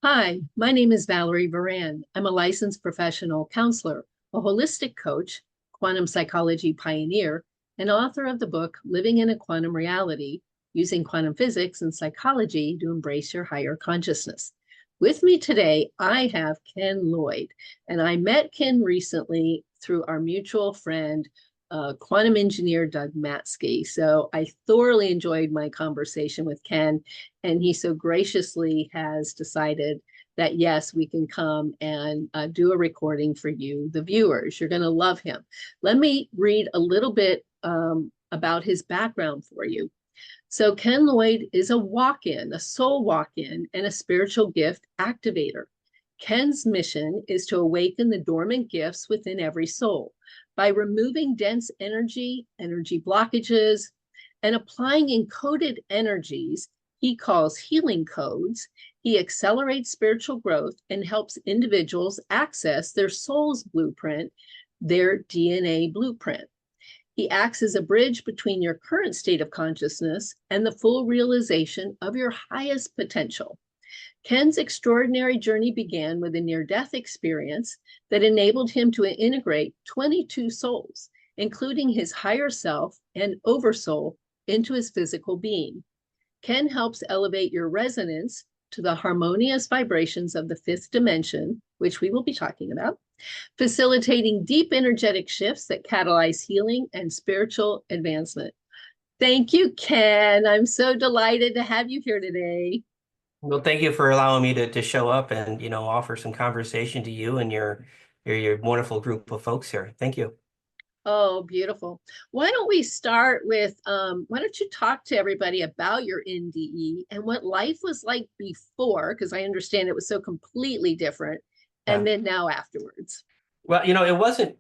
Hi, my name is Valerie Varan. I'm a licensed professional counselor, a holistic coach, quantum psychology pioneer, and author of the book Living in a Quantum Reality Using Quantum Physics and Psychology to Embrace Your Higher Consciousness. With me today, I have Ken Lloyd, and I met Ken recently through our mutual friend, quantum engineer Doug Matsky. So I thoroughly enjoyed my conversation with Ken, and he so graciously has decided that yes, we can come and do a recording for you, the viewers. You're going to love him. Let me read a little bit about his background for you. So Ken Lloyd is a walk-in, a soul walk-in, and a spiritual gift activator. Ken's mission is to awaken the dormant gifts within every soul by removing dense energy blockages, and applying encoded energies he calls healing codes. He accelerates spiritual growth and helps individuals access their soul's blueprint, their DNA blueprint. He acts as a bridge between your current state of consciousness and the full realization of your highest potential. Ken's extraordinary journey began with a near-death experience that enabled him to integrate 22 souls, including his higher self and oversoul, into his physical being. Ken helps elevate your resonance to the harmonious vibrations of the fifth dimension, which we will be talking about, facilitating deep energetic shifts that catalyze healing and spiritual advancement. Thank you, Ken. I'm so delighted to have you here today. Well, thank you for allowing me to show up and, offer some conversation to you and your wonderful group of folks here. Thank you. Oh, beautiful. Why don't we start with, why don't you talk to everybody about your NDE and what life was like before, because I understand it was so completely different, and Yeah. then now afterwards. Well, it wasn't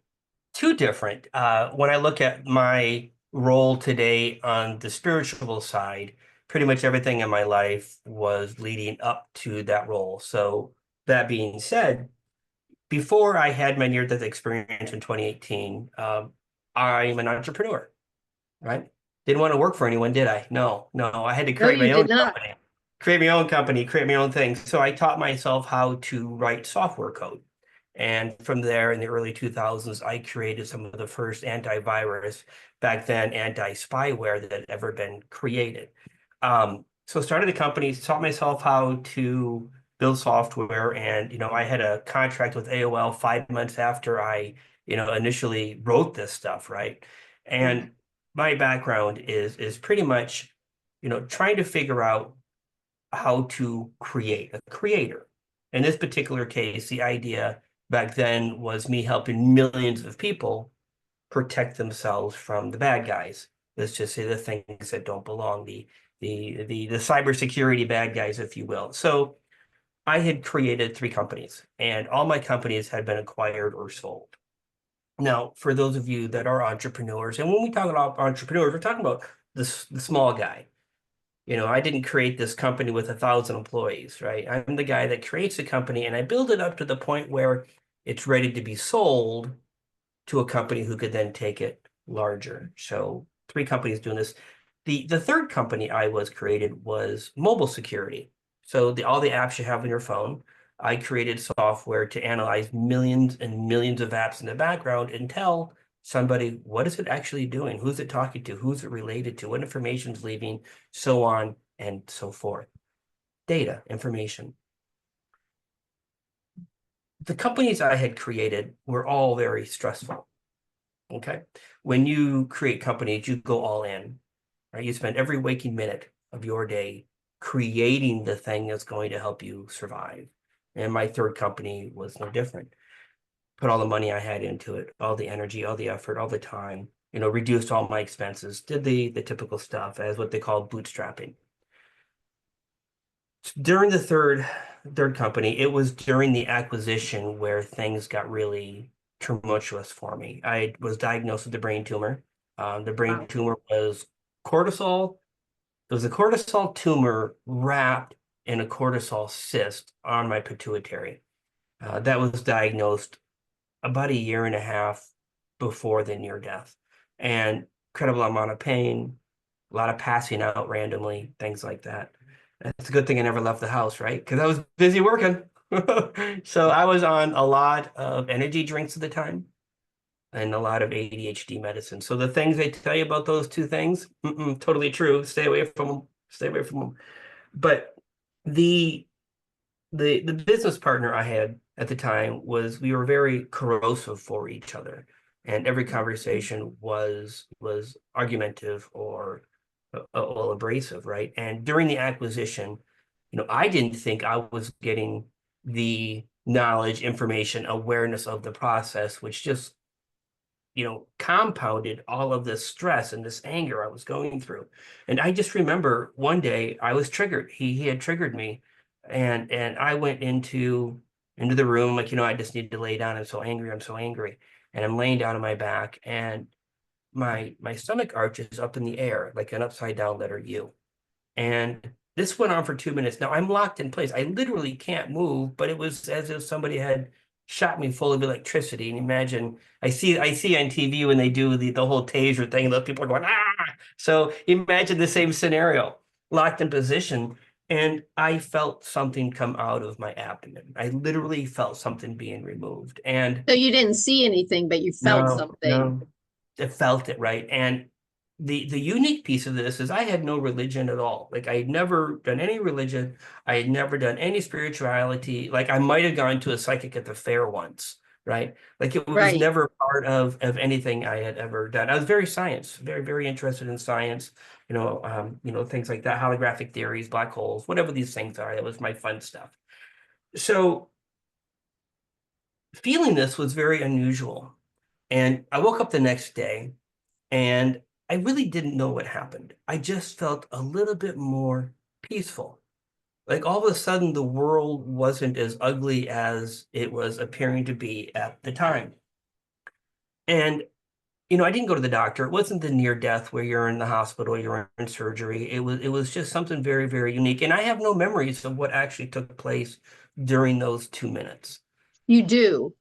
too different. When I look at my role today on the spiritual side, pretty much everything in my life was leading up to that role. So that being said, before I had my near-death experience in 2018, I'm an entrepreneur, right? Didn't want to work for anyone, did I? No, no. I had to No, create you my did own not. company, create my own thing. So I taught myself how to write software code. And from there, in the early 2000s, I created some of the first antivirus, back then anti-spyware that had ever been created. So started a company, taught myself how to build software, and I had a contract with AOL 5 months after I initially wrote this stuff, right? Mm. And my background is pretty much trying to figure out how to create a creator. In this particular case, the idea back then was me helping millions of people protect themselves from the bad guys. Let's just say the things that don't belong, the cybersecurity bad guys, if you will. So I had created 3 companies, and all my companies had been acquired or sold. Now, for those of you that are entrepreneurs, and when we talk about entrepreneurs, we're talking about the small guy. I didn't create this company with 1,000 employees, right? I'm the guy that creates a company and I build it up to the point where it's ready to be sold to a company who could then take it larger. So 3 companies doing this. The third company I was created was mobile security. So all the apps you have on your phone, I created software to analyze millions and millions of apps in the background and tell somebody, what is it actually doing? Who's it talking to? Who's it related to? What information's leaving? So on and so forth. Data, information. The companies I had created were all very stressful. Okay. When you create companies, you go all in, right? You spend every waking minute of your day creating the thing that's going to help you survive. And my third company was no different. Put all the money I had into it, all the energy, all the effort, all the time, reduced all my expenses, did the typical stuff as what they call bootstrapping. During the third company, it was during the acquisition where things got really tumultuous for me. I was diagnosed with a brain tumor. The brain Wow. tumor was cortisol. There was a cortisol tumor wrapped in a cortisol cyst on my pituitary. That was diagnosed about a year and a half before the near death. And incredible amount of pain, a lot of passing out randomly, things like that. It's a good thing I never left the house, right? Because I was busy working. So I was on a lot of energy drinks at the time and a lot of ADHD medicine. So the things they tell you about those two things, totally true. Stay away from them. Stay away from them. But the the business partner I had at the time was we were very corrosive for each other, and every conversation was argumentative or well, abrasive, right? And during the acquisition, I didn't think I was getting the knowledge, information, awareness of the process, which just compounded all of this stress and this anger I was going through. And I just remember one day I was triggered. He had triggered me, and I went into the room like, I just need to lay down. I'm so angry. I'm so angry. And I'm laying down on my back, and my stomach arches up in the air like an upside down letter U. And this went on for 2 minutes. Now I'm locked in place. I literally can't move, but it was as if somebody had shot me full of electricity. And imagine, I see on TV when they do the whole taser thing, those people are going, ah. So imagine the same scenario, locked in position. And I felt something come out of my abdomen. I literally felt something being removed. And So you didn't see anything, but you felt no, something. no, I felt it, right? And the unique piece of this is I had no religion at all. Like I had never done any religion. I had never done any spirituality. Like I might have gone to a psychic at the fair once, right? Like it was Right. never part of anything I had ever done. I was very science, very, very interested in science, things like that, holographic theories, black holes, whatever these things are. It was my fun stuff. So feeling this was very unusual. And I woke up the next day and I really didn't know what happened. I just felt a little bit more peaceful. Like all of a sudden, the world wasn't as ugly as it was appearing to be at the time. And, I didn't go to the doctor. It wasn't the near death where you're in the hospital, you're in surgery. It was just something very, very unique. And I have no memories of what actually took place during those 2 minutes. You do.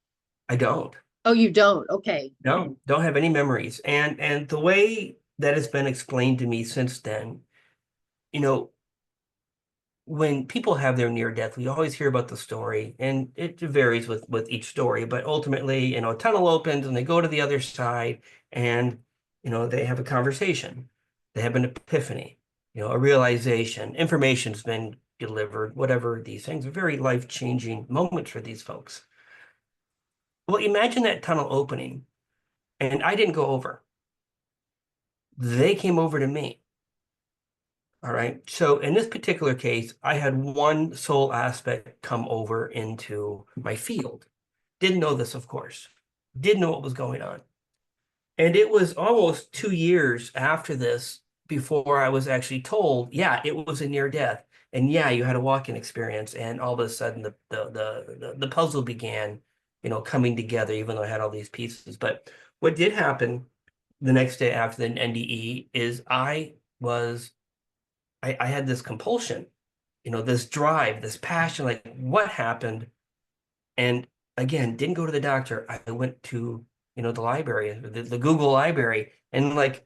I don't. Oh, you don't. Okay. No, don't have any memories. And the way that has been explained to me since then, you know, when people have their near death, we always hear about the story, and it varies with each story, but ultimately, a tunnel opens and they go to the other side and they have a conversation. They have an epiphany, a realization, information's been delivered, whatever these things are very life-changing moments for these folks. Well, imagine that tunnel opening, and I didn't go over. They came over to me. All right. So in this particular case, I had one soul aspect come over into my field. Didn't know this, of course. Didn't know what was going on. And it was almost 2 years after this before I was actually told, yeah, it was a near death. And yeah, you had a walk-in experience. And all of a sudden the puzzle began, coming together, even though I had all these pieces. But what did happen the next day after the NDE is I had this compulsion, this drive, this passion, like what happened? And again, didn't go to the doctor. I went to, the library, the Google library, and like,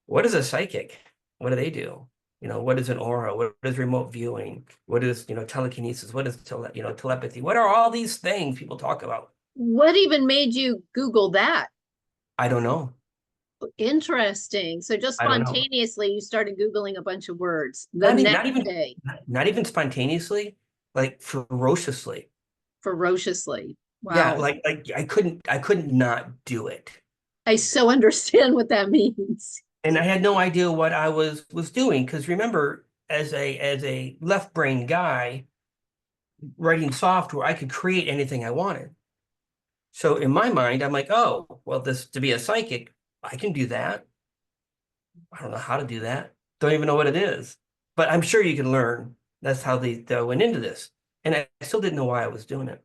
what is a psychic? What do they do? What is an aura? What is remote viewing? What is, telekinesis? What is, telepathy? What are all these things people talk about? What even made you Google that? I don't know. Interesting. So just I don't know. spontaneously, you started Googling a bunch of words the Not even, next not even, day, not even spontaneously, like ferociously. ferociously. Yeah, Wow. like I couldn't not do it. I so understand what that means. And I had no idea what I was doing because remember, as a left brain guy writing software, I could create anything I wanted. So in my mind, I'm like, oh, well, this to be a psychic, I can do that. I don't know how to do that. Don't even know what it is, but I'm sure you can learn. That's how they went into this, and I still didn't know why I was doing it.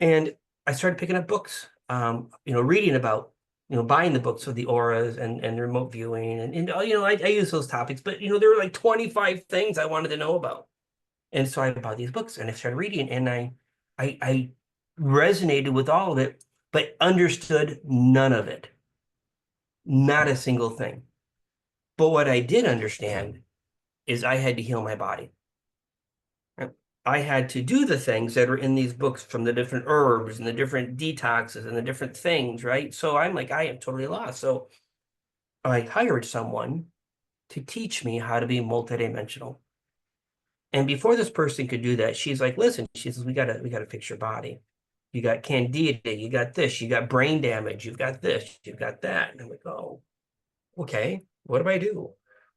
And I started picking up books, reading about, buying the books of the auras and remote viewing. I use those topics, but, there were like 25 things I wanted to know about. And so I bought these books and I started reading and I resonated with all of it, but understood none of it, not a single thing. But what I did understand is I had to heal my body. I had to do the things that are in these books from the different herbs and the different detoxes and the different things, right? So I'm like, I am totally lost. So I hired someone to teach me how to be multidimensional. And before this person could do that, she's like, listen, she says, we gotta fix your body. You got candida, you got this, you got brain damage, you've got this, you've got that. And I'm like, oh, okay, what do I do?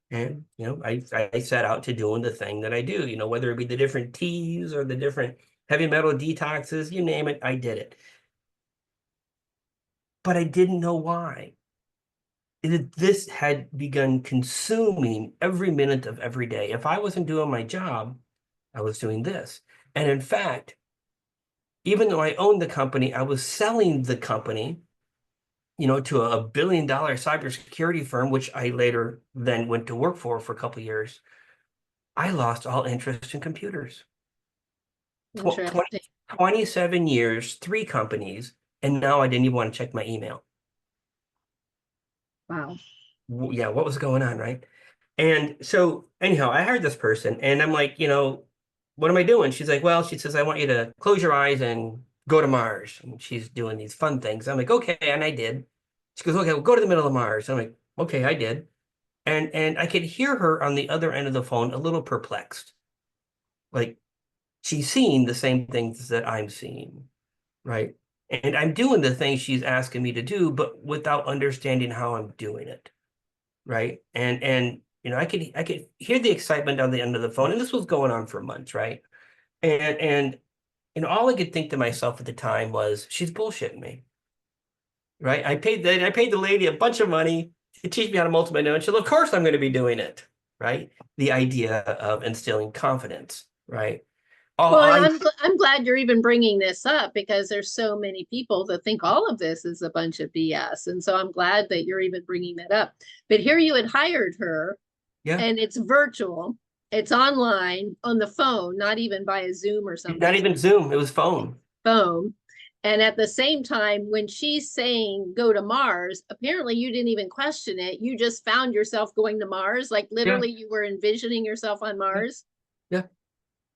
And I set out to doing the thing that I do, whether it be the different teas or the different heavy metal detoxes, you name it, I did it. But I didn't know why. This had begun consuming every minute of every day. If I wasn't doing my job, I was doing this. And in fact, even though I owned the company, I was selling the company, to a billion-dollar cybersecurity firm, which I later then went to work for a couple of years. I lost all interest in computers. Interesting. 27 years, 3 companies, and now I didn't even want to check my email. Wow. Yeah, what was going on, right? And so anyhow, I hired this person and I'm like, what am I doing? She's like, well, she says, I want you to close your eyes and go to Mars. And she's doing these fun things. I'm like, okay, and I did. She goes, okay, we'll go to the middle of Mars. I'm like, okay, I did. And I could hear her on the other end of the phone a little perplexed. Like she's seeing the same things that I'm seeing, right? And I'm doing the things she's asking me to do, but without understanding how I'm doing it, right? And I could hear the excitement on the end of the phone, and this was going on for months, right? And all I could think to myself at the time was, she's bullshitting me, right? I paid the lady a bunch of money to teach me how to multiply and she said, of course I'm going to be doing it, right? The idea of instilling confidence, right? All Well, I I'm glad you're even bringing this up because there's so many people that think all of this is a bunch of BS, and so I'm glad that you're even bringing that up. But here you had hired her, Yeah, and it's virtual, it's online on the phone, not even by a Zoom or not something, even Zoom, it was phone. phone. And at the same time, when she's saying go to Mars, apparently you didn't even question it. You just found yourself going to Mars, like Yeah, literally you were envisioning yourself on yeah, Mars. yeah.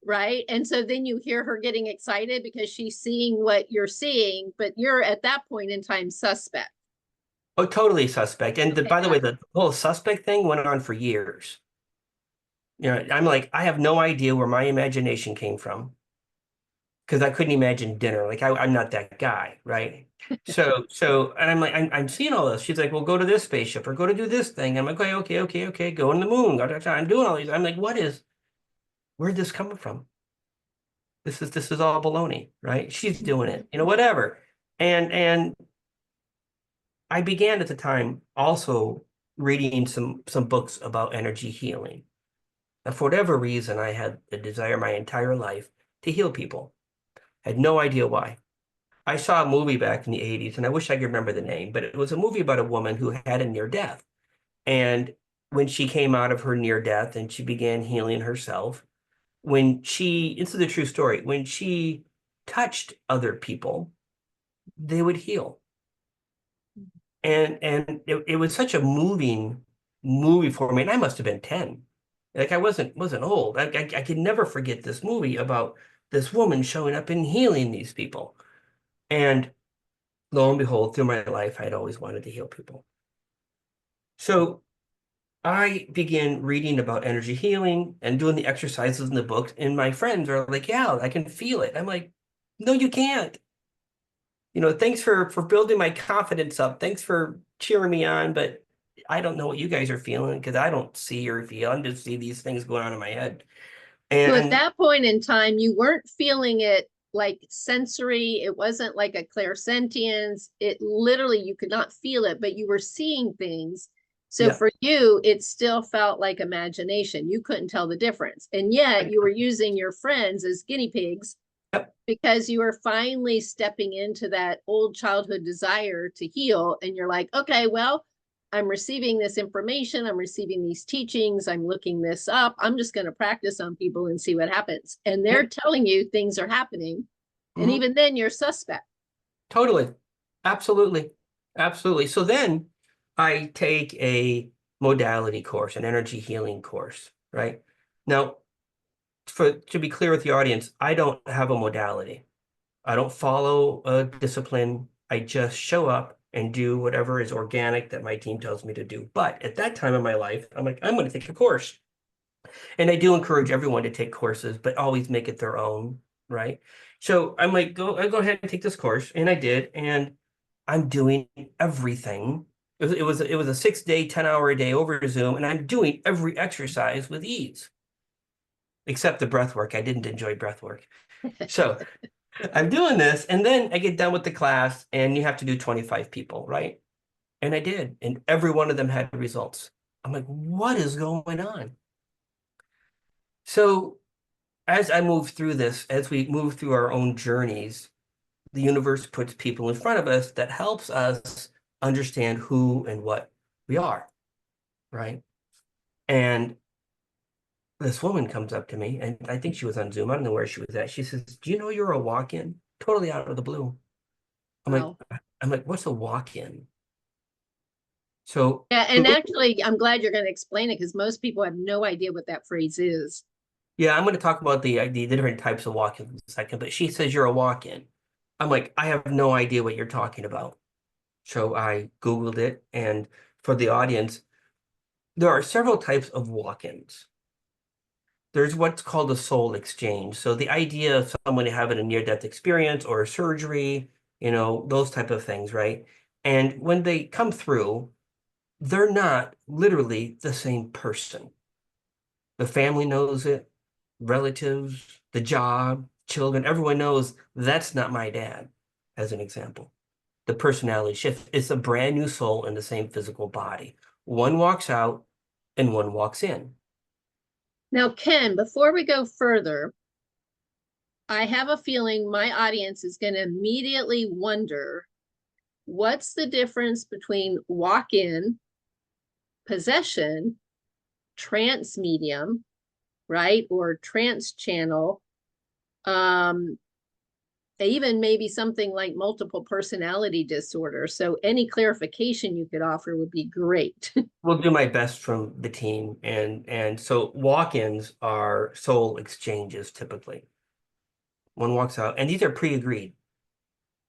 Right. And so then you hear her getting excited because she's seeing what you're seeing, but you're at that point in time suspect. Oh, totally suspect. And Okay. by the way, the whole suspect thing went on for years. I'm like, I have no idea where my imagination came from because I couldn't imagine dinner. Like I'm not that guy, right? And I'm like, I'm seeing all this. She's like, well, go to this spaceship or go to do this thing. I'm like, okay, go on the moon. I'm doing all these. I'm like, where'd this come from? This is all baloney, right? She's doing it, whatever. And I began at the time also reading some books about energy healing. Now, for whatever reason, I had the desire my entire life to heal people. I had no idea why. I saw a movie back in the 80s, and I wish I could remember the name, but it was a movie about a woman who had a near death. And when she came out of her near death and she began healing herself, this is a true story, when she touched other people, they would heal. And it was such a moving movie for me. And I must have been 10. Like I wasn't old. I could never forget this movie about this woman showing up and healing these people. And lo and behold, through my life, I'd always wanted to heal people. So I began reading about energy healing and doing the exercises in the books, and my friends are like, yeah, I can feel it. I'm like, no, you can't. Thanks for building my confidence up. Thanks for cheering me on, but I don't know what you guys are feeling because I don't see or feel. I just see these things going on in my head. So at And that point in time, you weren't feeling it like sensory. It wasn't like a clairsentience. It literally, you could not feel it, but you were seeing things. So yeah, for you, it still felt like imagination. You couldn't tell the difference. And yet you were using your friends as guinea pigs yep. because you were finally stepping into that old childhood desire to heal. And you're like, okay, well, I'm receiving this information, I'm receiving these teachings, I'm looking this up, I'm just going to practice on people and see what happens. And they're Yep. telling you things are happening. And Mhm. even then, you're suspect. Totally. Absolutely. Absolutely. So then I take a modality course, an energy healing course, right? Now, to be clear with the audience, I don't have a modality. I don't follow a discipline. I just show up and do whatever is organic that my team tells me to do. But at that time in my life, I'm like, I'm going to take a course. And I do encourage everyone to take courses, but always make it their own, right? So I'm like, go ahead and take this course. And I did. And I'm doing everything. It was a 6-day, 10-hour a day over Zoom, and I'm doing every exercise with ease, except the breath work. I didn't enjoy breath work. So I'm doing this, and then I get done with the class, and you have to do 25 people, right? And I did, and every one of them had results. I'm like, what is going on? So as I move through this, as we move through our own journeys, the universe puts people in front of us that helps us understand who and what we are, right? And this woman comes up to me, and I think she was on Zoom. I don't know where she was at. She says, "Do you know you're a walk-in?" Totally out of the blue. I'm like, Wow. what's a walk-in? So Yeah, and actually, I'm glad you're going to explain it because most people have no idea what that phrase is. yeah, I'm going to talk about the different types of walk-ins in a second, but she says you're a walk-in. I'm like, I have no idea what you're talking about. So I Googled it, and for the audience, there are several types of walk-ins. There's what's called a soul exchange. So the idea of someone having a near-death experience or a surgery, those type of things, right? And when they come through, they're not literally the same person. The family knows it, relatives, the job, children, everyone knows that's not my dad, as an example. The personality shift. It's a brand new soul in the same physical body. One walks out and one walks in. Now, Ken, before we go further, I have a feeling my audience is going to immediately wonder what's the difference between walk-in, possession, trance medium, right? Or trance channel, um, even maybe something like multiple personality disorder. So any clarification you could offer would be great. We'll do my best from the team. And so walk-ins are soul exchanges typically. One walks out, and these are pre-agreed,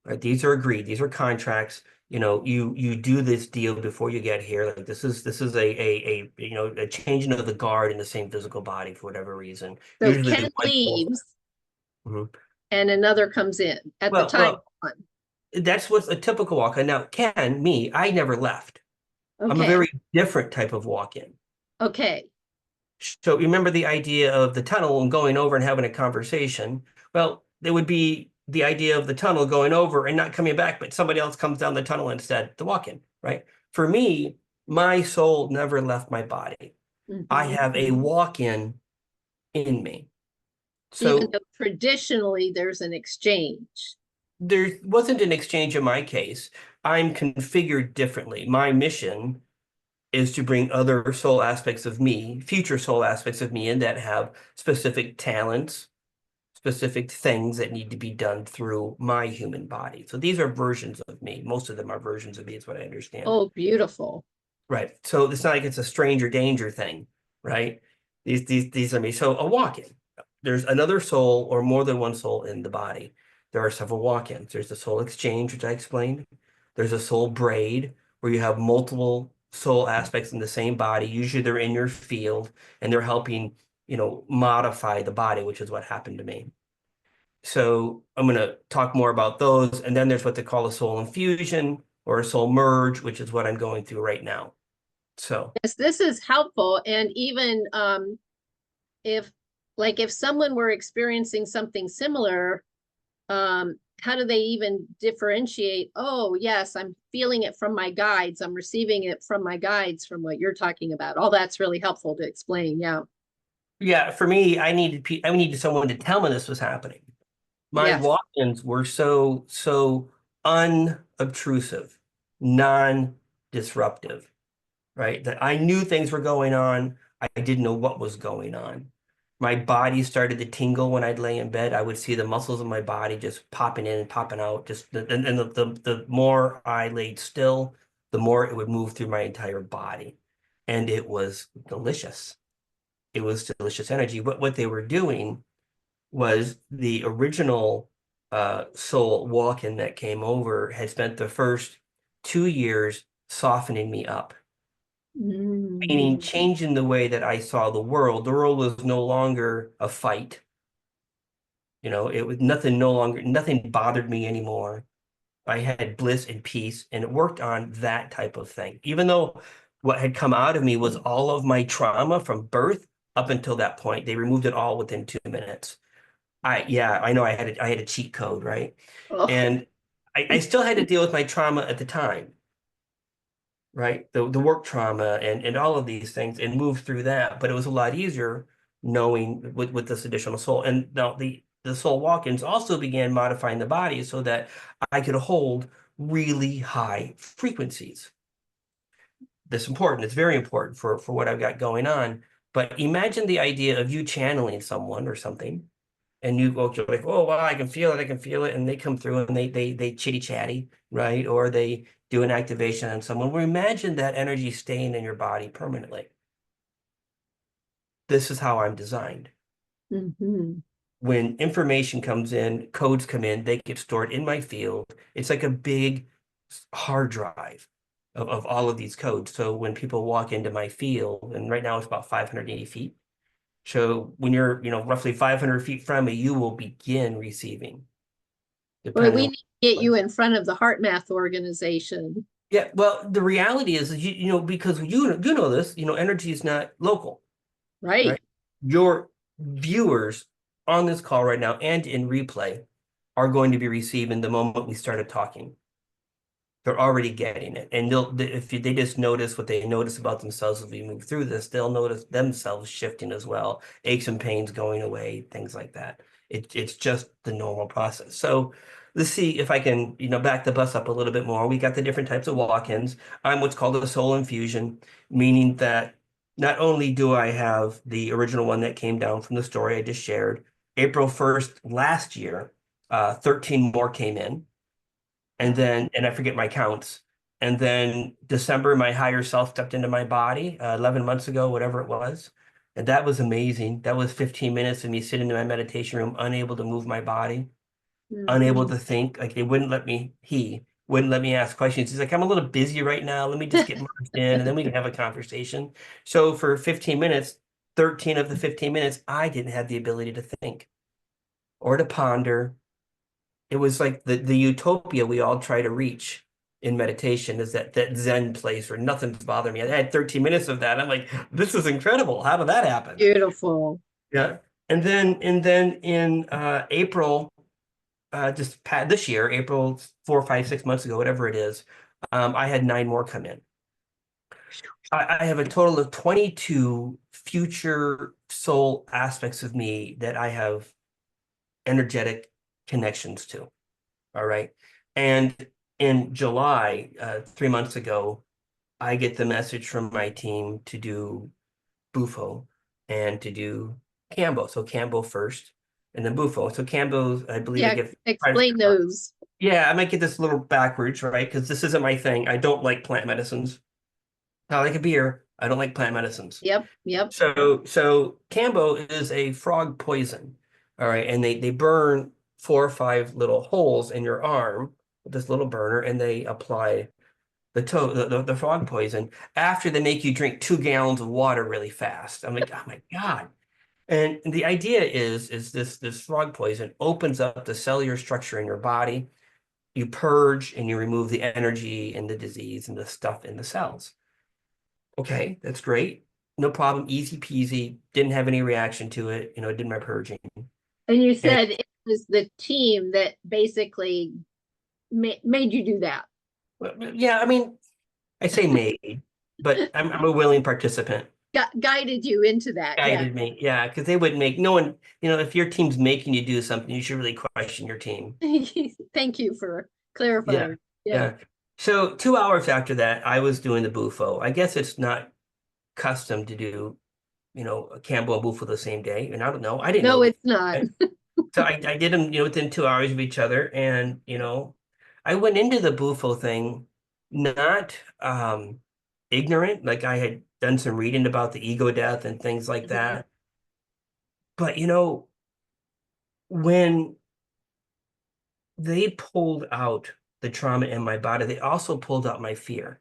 right? These are agreed. These are contracts. You do this deal before you get here. Like this is a changing of the guard in the same physical body for whatever reason. So Usually Ken one soul. leaves Mhm. and another comes in at the Well, time. that's what's a typical walk-in. Now, I never left. I'm a Okay. very different type of walk-in. Okay. So remember the idea of the tunnel and going over and having a conversation. Well, there would be the idea of the tunnel going over and not coming back, but somebody else comes down the tunnel instead, the walk-in, right? For me, my soul never left my body. I Mhm. have a walk-in in me. Even So though traditionally there's an exchange. there wasn't an exchange in my case. I'm configured differently. My mission is to bring other soul aspects of me, future soul aspects of me in that have specific talents, specific things that need to be done through my human body. So these are versions of me. Most of them are versions of me, is what I understand. Oh, beautiful. Right. So it's not like it's a stranger danger thing, right? These are me. So a walk-in. There's another soul or more than one soul in the body. There are several walk-ins. There's the soul exchange, which I explained. There's a soul braid, where you have multiple soul aspects in the same body. Usually they're in your field and they're helping, modify the body, which is what happened to me. So I'm going to talk more about those. And then there's what they call a soul infusion or a soul merge, which is what I'm going through right now. So Yes, this is helpful. And even if if someone were experiencing something similar, how do they even differentiate? Oh, yes, I'm feeling it from my guides. I'm receiving it from my guides from what you're talking about. All that's really helpful to explain. Yeah. yeah, for me, I needed someone to tell me this was happening. My Yes. walk-ins were so unobtrusive, non-disruptive, right? That I knew things were going on. I didn't know what was going on. My body started to tingle when I'd lay in bed. I would see the muscles of my body just popping in and popping out. And the more I laid still, the more it would move through my entire body. And it was delicious. it was delicious energy. But what they were doing was the original soul walk-in that came over had spent the first 2 years softening me up, meaning Mm. changing the way that I saw the world. The world was no longer a fight. It was nothing, no longer, nothing bothered me anymore. I had bliss and peace, and it worked on that type of thing. Even though what had come out of me was all of my trauma from birth up until that point, they removed it all within 2 minutes. Yeah, I know I had a cheat code, right? Oh, And I still had to deal with my trauma at the time, right? The work trauma and all of these things and move through that. But it was a lot easier knowing with this additional soul. And now the soul walk-ins also began modifying the body so that I could hold really high frequencies. That's important. It's very important for what I've got going on. But imagine the idea of you channeling someone or something, and you go to like, oh wow, I can feel it, and they come through and they chitty chatty, right? Or they do an activation on someone. Well, imagine that energy staying in your body permanently. This is how I'm designed. mhm. When information comes in, codes come in, they get stored in my field. It's like a big hard drive of all of these codes. So when people walk into my field, and right now it's about 580 feet. So when you're, roughly 500 feet from me, you will begin receiving, Well, depending we on need to get what. you in front of the Heart Math organization. Yeah, well, the reality is, because you know this, energy is not local, right? Right. Your viewers on this call right now and in replay are going to be receiving the moment we started talking. They're already getting it. And if they just notice what they notice about themselves as we move through this, they'll notice themselves shifting as well, aches and pains going away, things like that. It's just the normal process. So let's see if I can, back the bus up a little bit more. We got the different types of walk-ins. I'm what's called a soul infusion, meaning that not only do I have the original one that came down from the story I just shared, April 1st last year, 13 more came in. And I forget my counts. And then December, my higher self stepped into my body 11 months ago, whatever it was. And that was amazing. That was 15 minutes of me sitting in my meditation room, unable to move my body, unable Mhm. to think. Like he wouldn't let me ask questions. He's like, I'm a little busy right now. Let me just get merged in and then we can have a conversation. So for 15 minutes, 13 of the 15 minutes, I didn't have the ability to think or to ponder. It was like the utopia we all try to reach in meditation is that Zen place where nothing's bothering me. I had 13 minutes of that. I'm like, this is incredible. How did that happen? Beautiful. Yeah. And then in April, this year, April 4, 5, 6 months ago, whatever it is, I had 9 more come in. I have a total of 22 future soul aspects of me that I have energetic connections to. All right. And in July, 3 months ago, I get the message from my team to do Bufo and to do Cambo. So Cambo first and then Bufo. So Cambo, I believe I Yeah, get five. explain those. Yeah, I might get this a little backwards, right? Because this isn't my thing. I don't like plant medicines. I like a beer. I don't like plant medicines. Yep, yep. So Cambo is a frog poison. All right. And they burn 4 or 5 little holes in your arm with this little burner, and they apply the frog poison after they make you drink 2 gallons of water really fast. I'm like, oh my God. And the idea is this frog poison opens up the cellular structure in your body. You purge and you remove the energy and the disease and the stuff in the cells. Okay, that's great. No problem. Easy peasy. Didn't have any reaction to it. Did my purging. And you And said it was the team that basically made you do that. yeah, I mean, I say maybe, but I'm a willing participant. Guided you into that. Yeah. Guided me. Yeah, because they wouldn't make no one, if your team's making you do something, you should really question your team. Thank you for Yeah. clarifying. Yeah. Yeah. So 2 hours after that, I was doing the Bufo. I guess it's not custom to do, a Campbell and Bufo the same day. And I don't know. I didn't know No, this. it's not. Right? So I did them, within 2 hours of each other. And, I went into the Bufo thing not ignorant, like I had done some reading about the ego death and things like that. But when they pulled out the trauma in my body, they also pulled out my fear.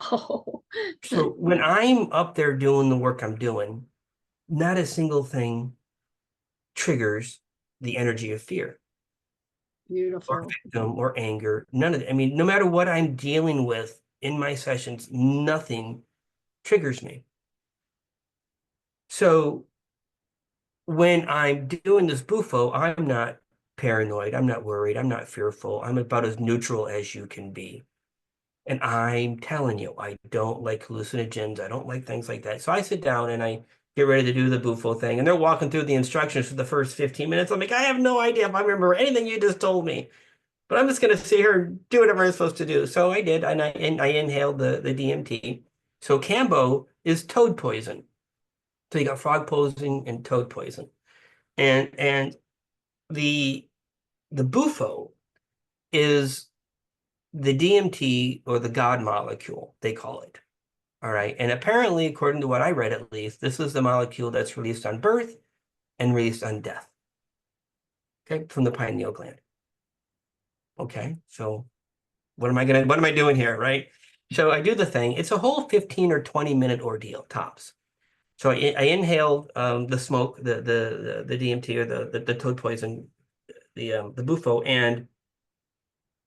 Oh, So when I'm up there doing the work I'm doing, not a single thing triggers the energy of fear or beautiful. victim or anger. None of it. I mean, no matter what I'm dealing with in my sessions, nothing triggers me. So when I'm doing this bufo, I'm not paranoid. I'm not worried. I'm not fearful. I'm about as neutral as you can be. And I'm telling you, I don't like hallucinogens. I don't like things like that. So I sit down and I get ready to do the bufo thing. And they're walking through the instructions for the first 15 minutes. I'm like, I have no idea if I remember anything you just told me. But I'm just going to sit here and do whatever I'm supposed to do. So I did. And I inhaled the DMT. So Cambo is toad poison. So you got frog poison and toad poison. And the bufo is the DMT, or the God molecule, they call it. All right. And apparently, according to what I read at least, this is the molecule that's released on birth and released on death. Okay, from the pineal gland. Okay, so what am I doing here, right? So I do the thing. It's a whole 15 or 20-minute ordeal, tops. So I inhaled the smoke, the DMT, or the toad poison, the bufo, and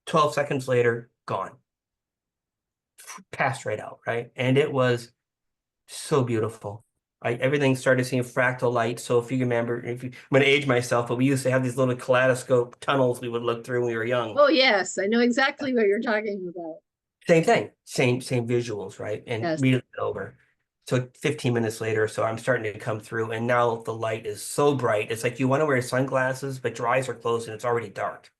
12 seconds later, gone. Passed right out, right? And it was so beautiful. Everything started seeing fractal light. So if you remember, I'm going to age myself, but we used to have these little kaleidoscope tunnels we would look through when we were young. Oh, yes. I know exactly what you're talking about. Same thing, same visuals, right? And Yes. read it over. So 15 minutes later, so I'm starting to come through, and now the light is so bright. It's like you want to wear sunglasses, but your eyes are closed and it's already dark.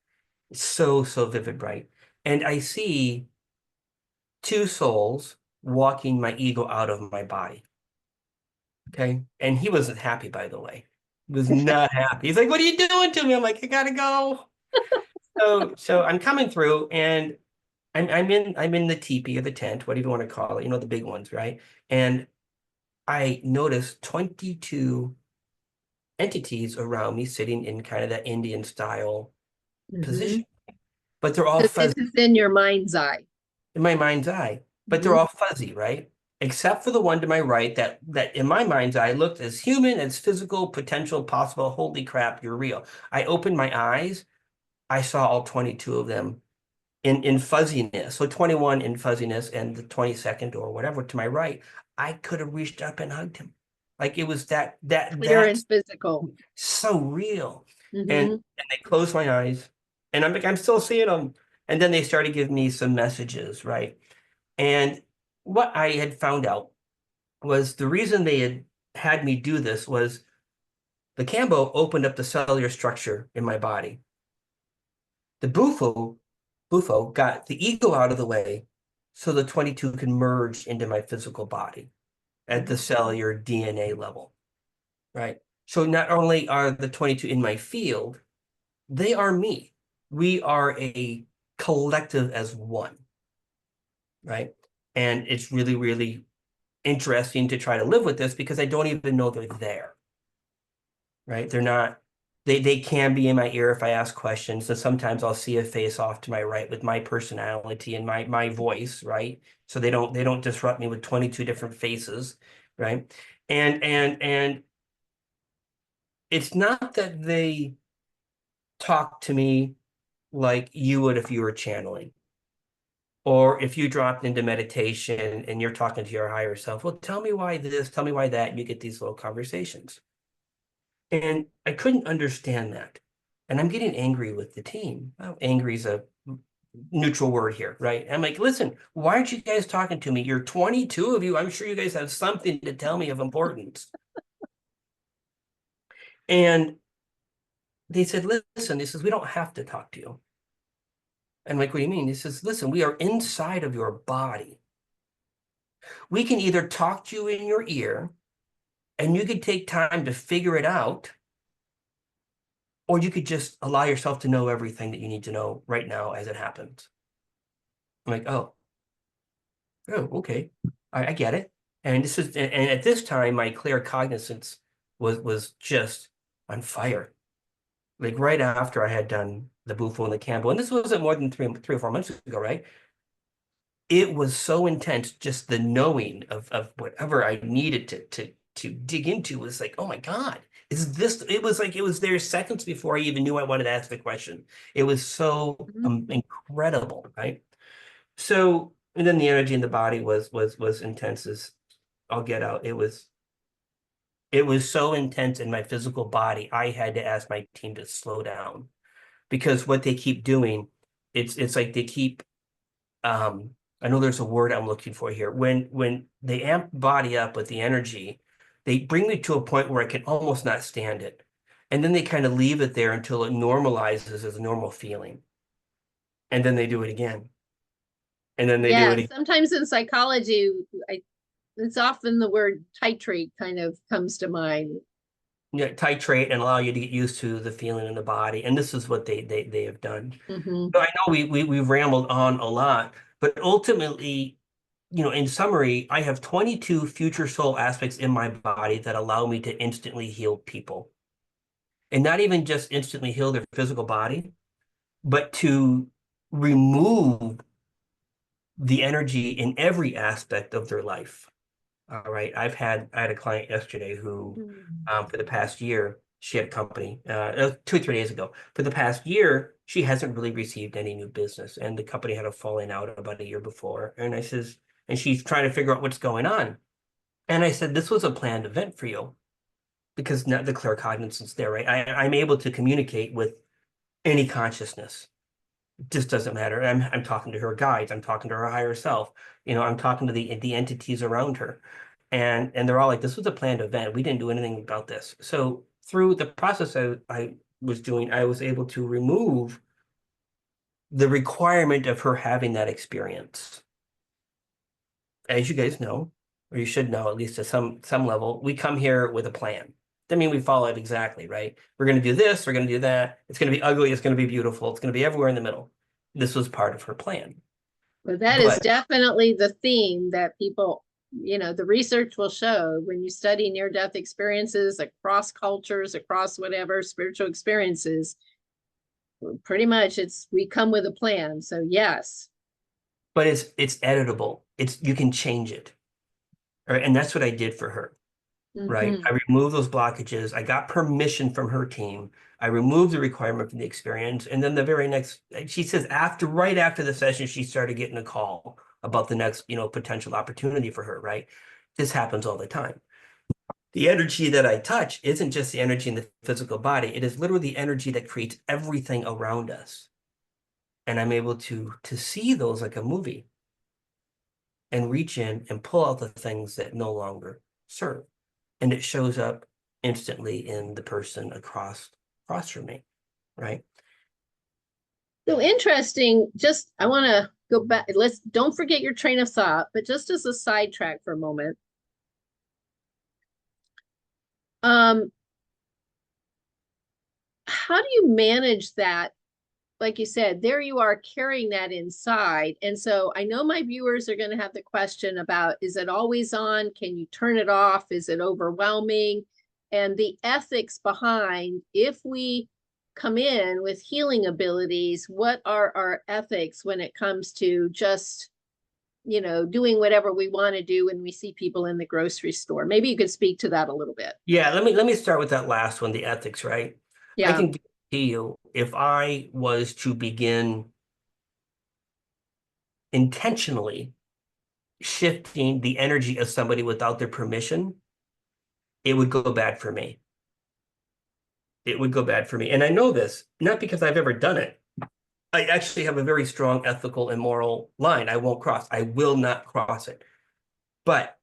It's so vivid bright. And I see two souls walking my ego out of my body. Okay. And he wasn't happy, by the way. He was not happy. He's like, "What are you doing to me?" I'm like, "I gotta go." So I'm coming through, and I'm in the teepee, or the tent, whatever you want to call it, the big ones, right? And I noticed 22 entities around me sitting in kind of that Indian style Mm-hmm. position. But they're all This fuzzy is in your mind's eye. in my mind's eye. But they're Mm-hmm. all fuzzy, right? Except for the one to my right that in my mind's eye looked as human, as physical, potential, possible. Holy crap, you're real. I opened my eyes. I saw all 22 of them in fuzziness. So 21 in fuzziness, and the 22nd or whatever to my right, I could have reached up and hugged him. Like it was Clear that and physical. so real. And Mm-hmm. they closed my eyes, and I'm still seeing them. And then they started giving me some messages, right? And what I had found out was the reason they had me do this was the Cambo opened up the cellular structure in my body. The Bufo got the ego out of the way so the 22 can merge into my physical body at the cellular DNA level, right? So not only are the 22 in my field, they are me. We are a collective as one, right? And it's really interesting to try to live with this because I don't even know they're there, right? They're not, they can be in my ear if I ask questions. So sometimes I'll see a face off to my right with my personality and my voice, right? So they don't disrupt me with 22 different faces, right? And it's not that they talk to me like you would if you were channeling. Or if you dropped into meditation and you're talking to your higher self, well, tell me why this, tell me why that, and you get these little conversations. And I couldn't understand that. And I'm getting angry with the team. Well, angry is a neutral word here, right? I'm like, listen, why aren't you guys talking to me? You're 22 of you. I'm sure you guys have something to tell me of importance. And they said, listen, he says, we don't have to talk to you. I'm like, what do you mean? He says, listen, we are inside of your body. We can either talk to you in your ear and you could take time to figure it out, or you could just allow yourself to know everything that you need to know right now as it happens. I'm like, oh. Oh, okay. I get it. And this is, and at this time, my claircognizance was just on fire. Like right after I had done the Bufo and the Campbell, and this wasn't more than three or 4 months ago, right? It was so intense, just the knowing of whatever I needed to dig into was like, oh my God, is this? It was like it was there seconds before I even knew I wanted to ask the question. It was so Mhm. incredible, right? So, and then the energy in the body was intense as I'll get out. It was so intense in my physical body. I had to ask my team to slow down because what they keep doing, it's like they keep I know there's a word I'm looking for here. When they amp body up with the energy, they bring me to a point where I can almost not stand it. And then they kind of leave it there until it normalizes as a normal feeling. And then they do it again. And then they do Yeah, it again. sometimes in psychology, it's often the word titrate kind of comes to mind. Yeah, titrate and allow you to get used to the feeling in the body. And this is what they have done. Hmm. So I know we've rambled on a lot, but ultimately, in summary, I have 22 future soul aspects in my body that allow me to instantly heal people. And not even just instantly heal their physical body, but to remove the energy in every aspect of their life. All right. I had a client yesterday who, for the past year, she had a company, 2 or 3 days ago. For the past year, she hasn't really received any new business, and the company had a falling out about a year before. And she's trying to figure out what's going on. And I said, this was a planned event for you because now the claircognizance is there, right? I'm able to communicate with any consciousness. It just doesn't matter. I'm talking to her guides. I'm talking to her higher self. I'm talking to the entities around her. And they're all like, this was a planned event. We didn't do anything about this. So through the process I was doing, I was able to remove the requirement of her having that experience. As you guys know, or you should know, at least to some level, we come here with a plan. That mean we follow it exactly, right? We're going to do this, we're going to do that. It's going to be ugly, it's going to be beautiful, it's going to be everywhere in the middle. This was part of her plan. But that is But definitely the theme that people, the research will show when you study near-death experiences across cultures, across whatever spiritual experiences, pretty much we come with a plan. So yes. but it's editable. You can change it. Right? And that's what I did for her. Right? Hmm. I removed those blockages. I got permission from her team. I removed the requirement from the experience. And then the very next, she says right after the session, she started getting a call about the next, potential opportunity for her, right? This happens all the time. The energy that I touch isn't just the energy in the physical body. It is literally the energy that creates everything around us. And I'm able to see those like a movie and reach in and pull out the things that no longer serve. And it shows up instantly in the person across from me, right? So interesting. Just I want to go back. Don't forget your train of thought, but just as a sidetrack for a moment. Um, how do you manage that? Like you said, there you are carrying that inside. And so I know my viewers are going to have the question about, is it always on? Can you turn it off? Is it overwhelming? And the ethics behind, if we come in with healing abilities, what are our ethics when it comes to just, doing whatever we want to do when we see people in the grocery store? Maybe you could speak to that a little bit. Yeah, let me start with that last one, the ethics, right? I Yeah. can guarantee you, if I was to begin intentionally shifting the energy of somebody without their permission, it would go bad for me. It would go bad for me. And I know this, not because I've ever done it. I actually have a very strong ethical and moral line I won't cross. I will not cross it. But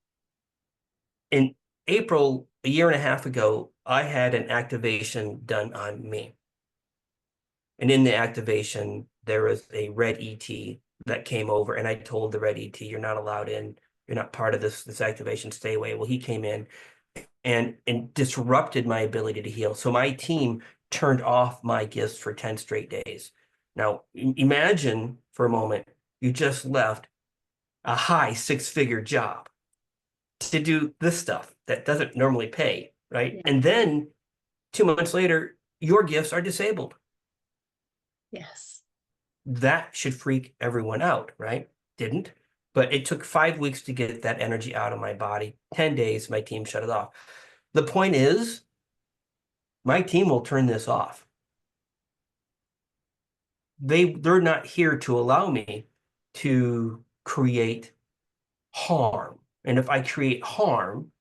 in April, a year and a half ago, I had an activation done on me. And in the activation, there was a red ET that came over, and I told the red ET, you're not allowed in. You're not part of this activation. Stay away. Well, he came in and disrupted my ability to heal. So my team turned off my gifts for 10 straight days. Now, imagine for a moment, you just left a high six-figure job to do this stuff that doesn't normally pay, right? Yeah. And then 2 months later, your gifts are disabled. Yes. That should freak everyone out, right? Didn't. But it took 5 weeks to get that energy out of my body. 10 days, my team shut it off. The point is, my team will turn this off. They're not here to allow me to create harm. And if I create harm,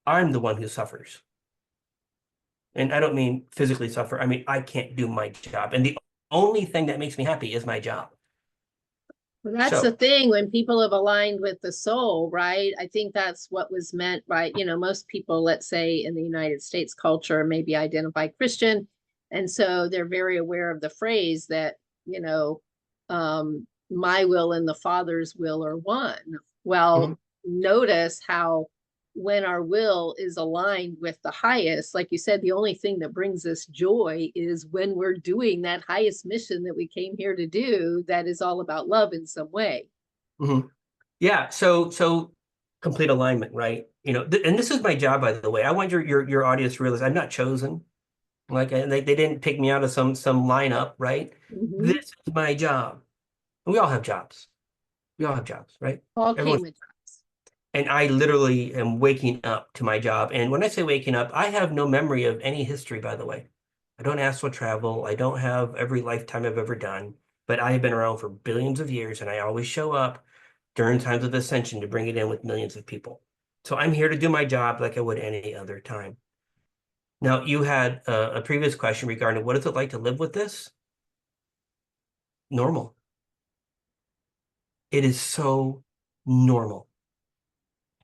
I'm the one who suffers. And I don't mean physically suffer. I mean, I can't do my job. And the only thing that makes me happy is my job. Well, that's the So, thing when people have aligned with the soul, right? I think that's what was meant by, most people, let's say in the United States culture, maybe identify Christian. And so they're very aware of the phrase that, my will and the Father's will are one. Well, notice how when our will is aligned with the highest, like you said, the only thing that brings us joy is when we're doing that highest mission that we came here to do, that is all about love in some way. yeah, so complete alignment, right? And this is my job, by the way. I want your audience to realize I'm not chosen. Like, they didn't pick me out of some lineup, right? Mm-hmm. This is my job. And we all have jobs. We all have jobs, right? All Everyone. came with us. And I literally am waking up to my job. And when I say waking up, I have no memory of any history, by the way. I don't astral travel. I don't have every lifetime I've ever done, but I have been around for billions of years, and I always show up during times of ascension to bring it in with millions of people. So I'm here to do my job like I would any other time. Now, you had a previous question regarding what is it like to live with this? Normal. It is so normal.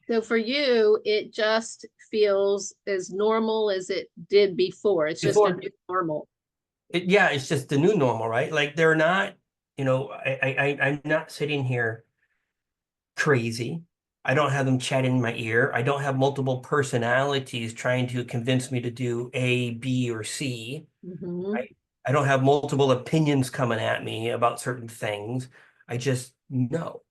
So for you, it just feels as normal as it did before. It's just a Before, new normal. yeah, it's just the new normal, right? Like, they're not, I'm not sitting here crazy. I don't have them chatting in my ear. I don't have multiple personalities trying to convince me to do A, B, or C. Mm-hmm. I don't have multiple opinions coming at me about certain things. I just know.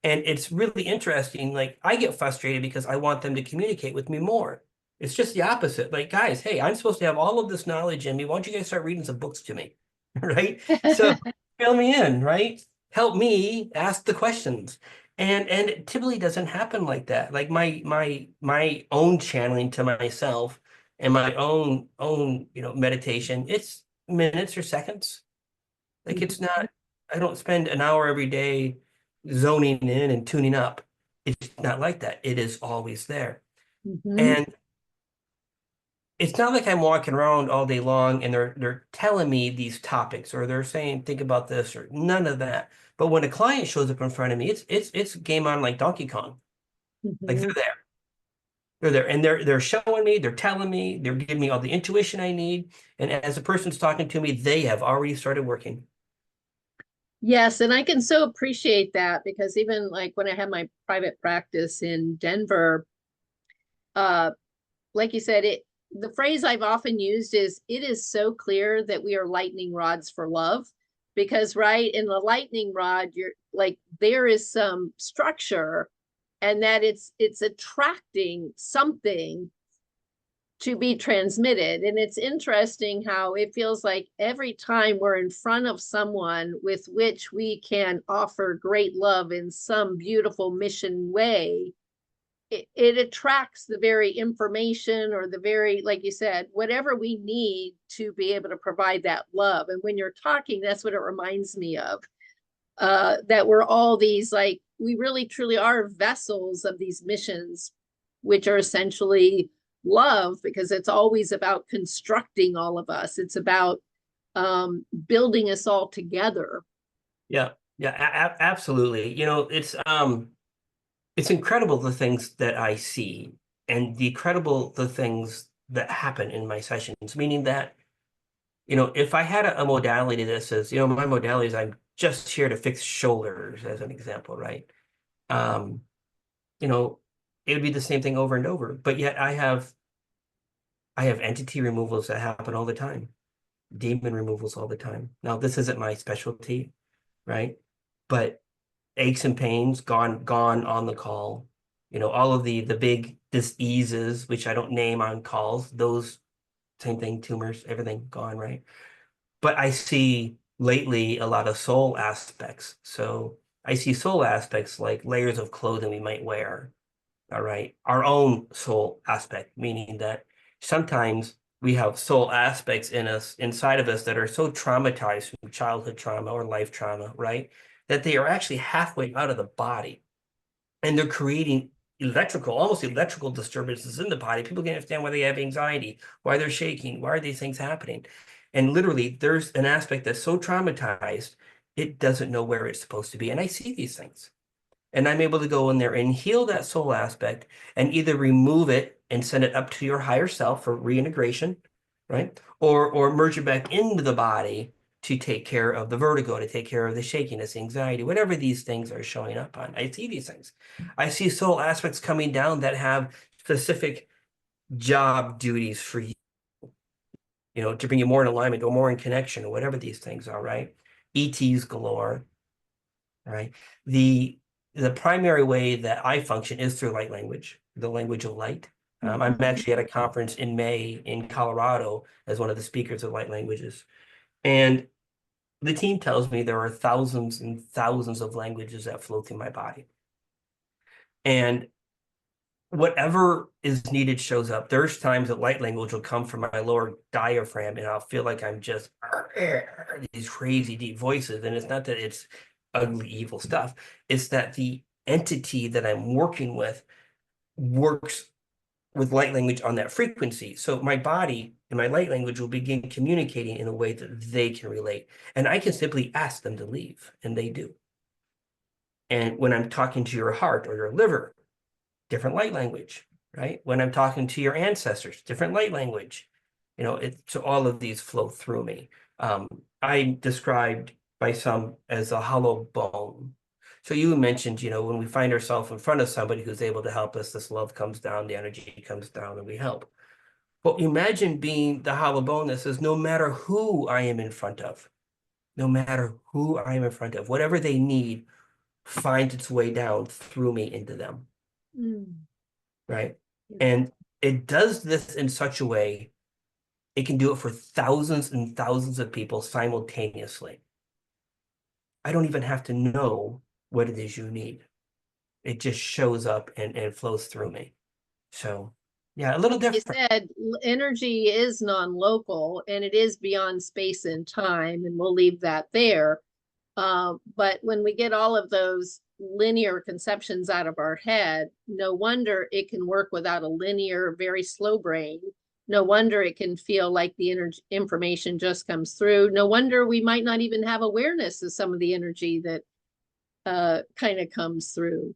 And it's really interesting. Like, I get frustrated because I want them to communicate with me more. It's just the opposite. Like, guys, hey, I'm supposed to have all of this knowledge in me. Why don't you guys start reading some books to me? Right? So fill me in, right? Help me ask the questions. And it typically doesn't happen like that. Like, my own channeling to myself and my own meditation, it's minutes or seconds. Like, it's not, I don't spend an hour every day zoning in and tuning up. It's not like that. It is always there. Mm-hmm. And it's not like I'm walking around all day long and they're telling me these topics, or they're saying, think about this, or none of that. But when a client shows up in front of me, it's game on like Donkey Kong. Like, Mm-hmm. they're there. They're there, and they're showing me, they're telling me, they're giving me all the intuition I need. And as the person's talking to me, they have already started working. Yes, and I can so appreciate that because even like when I had my private practice in Denver, uh, like you said, the phrase I've often used is it is so clear that we are lightning rods for love. Because right in the lightning rod, you're like there is some structure and that it's attracting something to be transmitted. And it's interesting how it feels like every time we're in front of someone with which we can offer great love in some beautiful mission way, it attracts the very information or the very, like you said, whatever we need to be able to provide that love. And when you're talking, that's what it reminds me of. That we're all these, like, we really truly are vessels of these missions, which are essentially love, because it's always about constructing all of us. It's about building us all together. Yeah, yeah, absolutely. It's incredible the things that I see, and the things that happen in my sessions, meaning that, if I had a modality that says, my modality is I'm just here to fix shoulders, as an example, right? Um, you know, it would be the same thing over and over. But yet I have entity removals that happen all the time, demon removals all the time. Now, this isn't my specialty, right? But aches and pains gone on the call. All of the big diseases, which I don't name on calls, those same thing, tumors, everything gone, right? But I see lately a lot of soul aspects. So I see soul aspects like layers of clothing we might wear. All right. Our own soul aspect, meaning that sometimes we have soul aspects in us, inside of us, that are so traumatized from childhood trauma or life trauma, right? That they are actually halfway out of the body, and they're creating almost electrical disturbances in the body. People can't understand why they have anxiety, why they're shaking, why are these things happening? And literally, there's an aspect that's so traumatized, it doesn't know where it's supposed to be. And I see these things. And I'm able to go in there and heal that soul aspect and either remove it and send it up to your higher self for reintegration, right? Or merge it back into the body to take care of the vertigo, to take care of the shakiness, anxiety, whatever these things are showing up on. I see these things. I see soul aspects coming down that have specific job duties for you, to bring you more in alignment or more in connection or whatever these things are, right? ETs galore, right? The primary way that I function is through light language, the language of light. I'm actually at a conference in May in Colorado as one of the speakers of light languages. And the team tells me there are thousands and thousands of languages that flow through my body. And whatever is needed shows up. There's times that light language will come from my lower diaphragm, and I'll feel like I'm just these crazy deep voices. And it's not that it's ugly, evil stuff. It's that the entity that I'm working with works with light language on that frequency. So my body and my light language will begin communicating in a way that they can relate. And I can simply ask them to leave, and they do. And when I'm talking to your heart or your liver, different light language, right? When I'm talking to your ancestors, different light language. So all of these flow through me. I'm described by some as a hollow bone. So you mentioned, when we find ourselves in front of somebody who's able to help us, this love comes down, the energy comes down, and we help. But imagine being the hollow bone that says, no matter who I am in front of, no matter who I am in front of, whatever they need finds its way down through me into them. Right? And it does this in such a way, it can do it for thousands and thousands of people simultaneously. I don't even have to know what it is you need. It just shows up and flows through me. So, yeah, a little You different. said energy is non-local and it is beyond space and time, and we'll leave that there. But when we get all of those linear conceptions out of our head, no wonder it can work without a linear, very slow brain. No wonder it can feel like the information just comes through. No wonder we might not even have awareness of some of the energy that kind of comes through.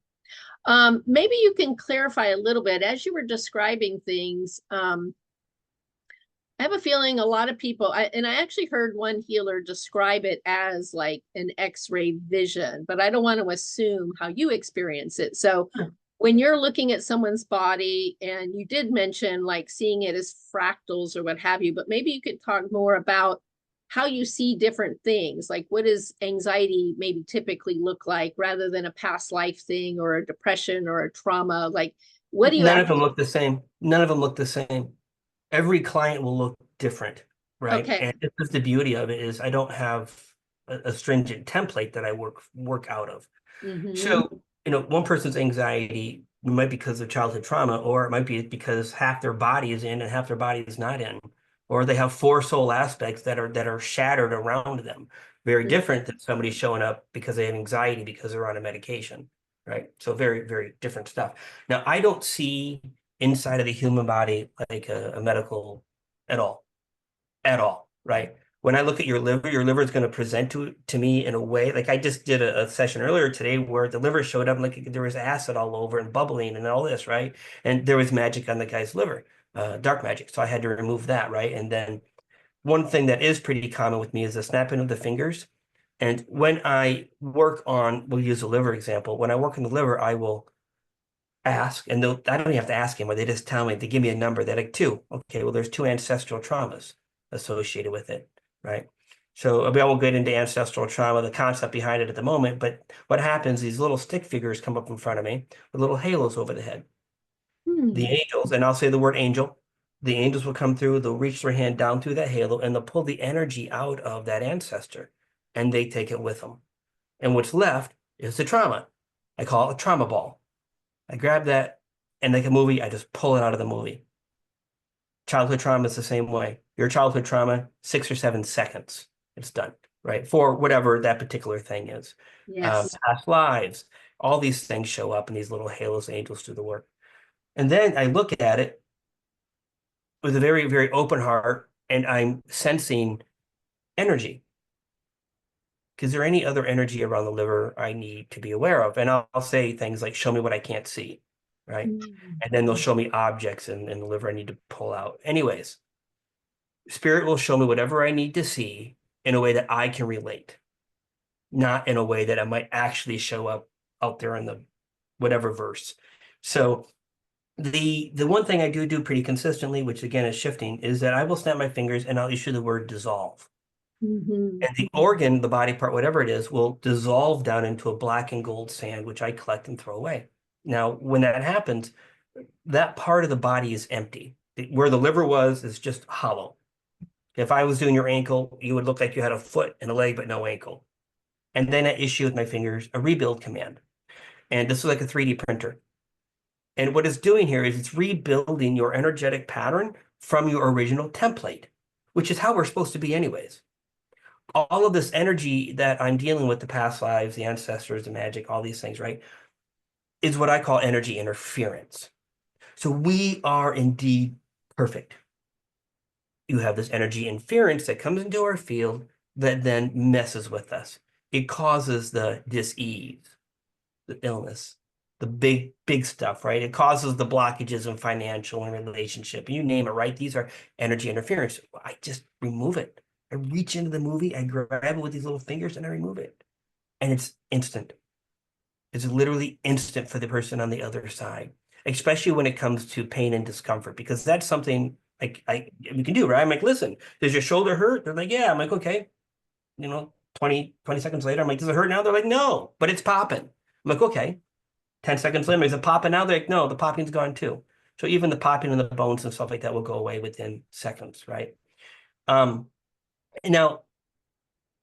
Maybe you can clarify a little bit as you were describing things. I have a feeling a lot of people, and I actually heard one healer describe it as like an X-ray vision, but I don't want to assume how you experience it. So when you're looking at someone's body, and you did mention like seeing it as fractals or what have you, but maybe you could talk more about how you see different things. Like, what does anxiety maybe typically look like, rather than a past life thing or a depression or a trauma? Like, what do you None of actually? them look the same. None of them look the same. Every client will look different, right? Okay. And this is the beauty of it, is I don't have a stringent template that I work out of. So, one person's anxiety might be because of childhood trauma, or it might be because half their body is in and half their body is not in, or they have four soul aspects that are shattered around them. Very different than somebody showing up because they have anxiety because they're on a medication, right? So very, very different stuff. Now, I don't see inside of the human body like a medical at all, right? When I look at your liver is going to present to me in a way, like I just did a session earlier today where the liver showed up, like there was acid all over and bubbling and all this, right? And there was magic on the guy's liver, dark magic. So I had to remove that, right? And then one thing that is pretty common with me is the snapping of the fingers. And when I work on, we'll use a liver example. When I work on the liver, I will ask, and I don't even have to ask him, or they just tell me, they give me a number. They're like, two. Okay, well, there's two ancestral traumas associated with it, right? So I won't get into ancestral trauma, the concept behind it at the moment, but what happens, these little stick figures come up in front of me with little halos over the head. The Hmm. angels, and I'll say the word angel, the angels will come through, they'll reach their hand down through that halo and they'll pull the energy out of that ancestor and they take it with them. And what's left is the trauma. I call it a trauma ball. I grab that and like a movie, I just pull it out of the movie. Childhood trauma is the same way. Your childhood trauma, 6 or 7 seconds, it's done, right? For whatever that particular thing is. Yes. Past lives, all these things show up and these little halos, angels do the work. And then I look at it with a very, very open heart and I'm sensing energy. Is there any other energy around the liver I need to be aware of? And I'll say things like, show me what I can't see, right? Hmm. And then they'll show me objects in the liver I need to pull out. Anyways, spirit will show me whatever I need to see in a way that I can relate, not in a way that I might actually show up out there in the whatever verse. So the one thing I do pretty consistently, which again is shifting, is that I will snap my fingers and I'll issue the word dissolve. Hmm. And the organ, the body part, whatever it is, will dissolve down into a black and gold sand, which I collect and throw away. Now, when that happens, that part of the body is empty. Where the liver was is just hollow. If I was doing your ankle, you would look like you had a foot and a leg, but no ankle. And then I issue with my fingers a rebuild command. And this is like a 3D printer. And what it's doing here is it's rebuilding your energetic pattern from your original template, which is how we're supposed to be anyways. All of this energy that I'm dealing with, the past lives, the ancestors, the magic, all these things, right, is what I call energy interference. So we are indeed perfect. You have this energy interference that comes into our field that then messes with us. It causes the dis-ease, the illness, the big, big stuff, right? It causes the blockages in financial and relationship. You name it, right? These are energy interference. I just remove it. I reach into the movie, I grab it with these little fingers and I remove it. And it's instant. It's literally instant for the person on the other side, especially when it comes to pain and discomfort, because that's something we can do, right? I'm like, listen, does your shoulder hurt? They're like, yeah. I'm like, okay. 20 seconds later, I'm like, does it hurt now? They're like, no, but it's popping. I'm like, okay. 10 seconds later, is it popping now? They're like, no, the popping's gone too. So even the popping in the bones and stuff like that will go away within seconds, right? Now,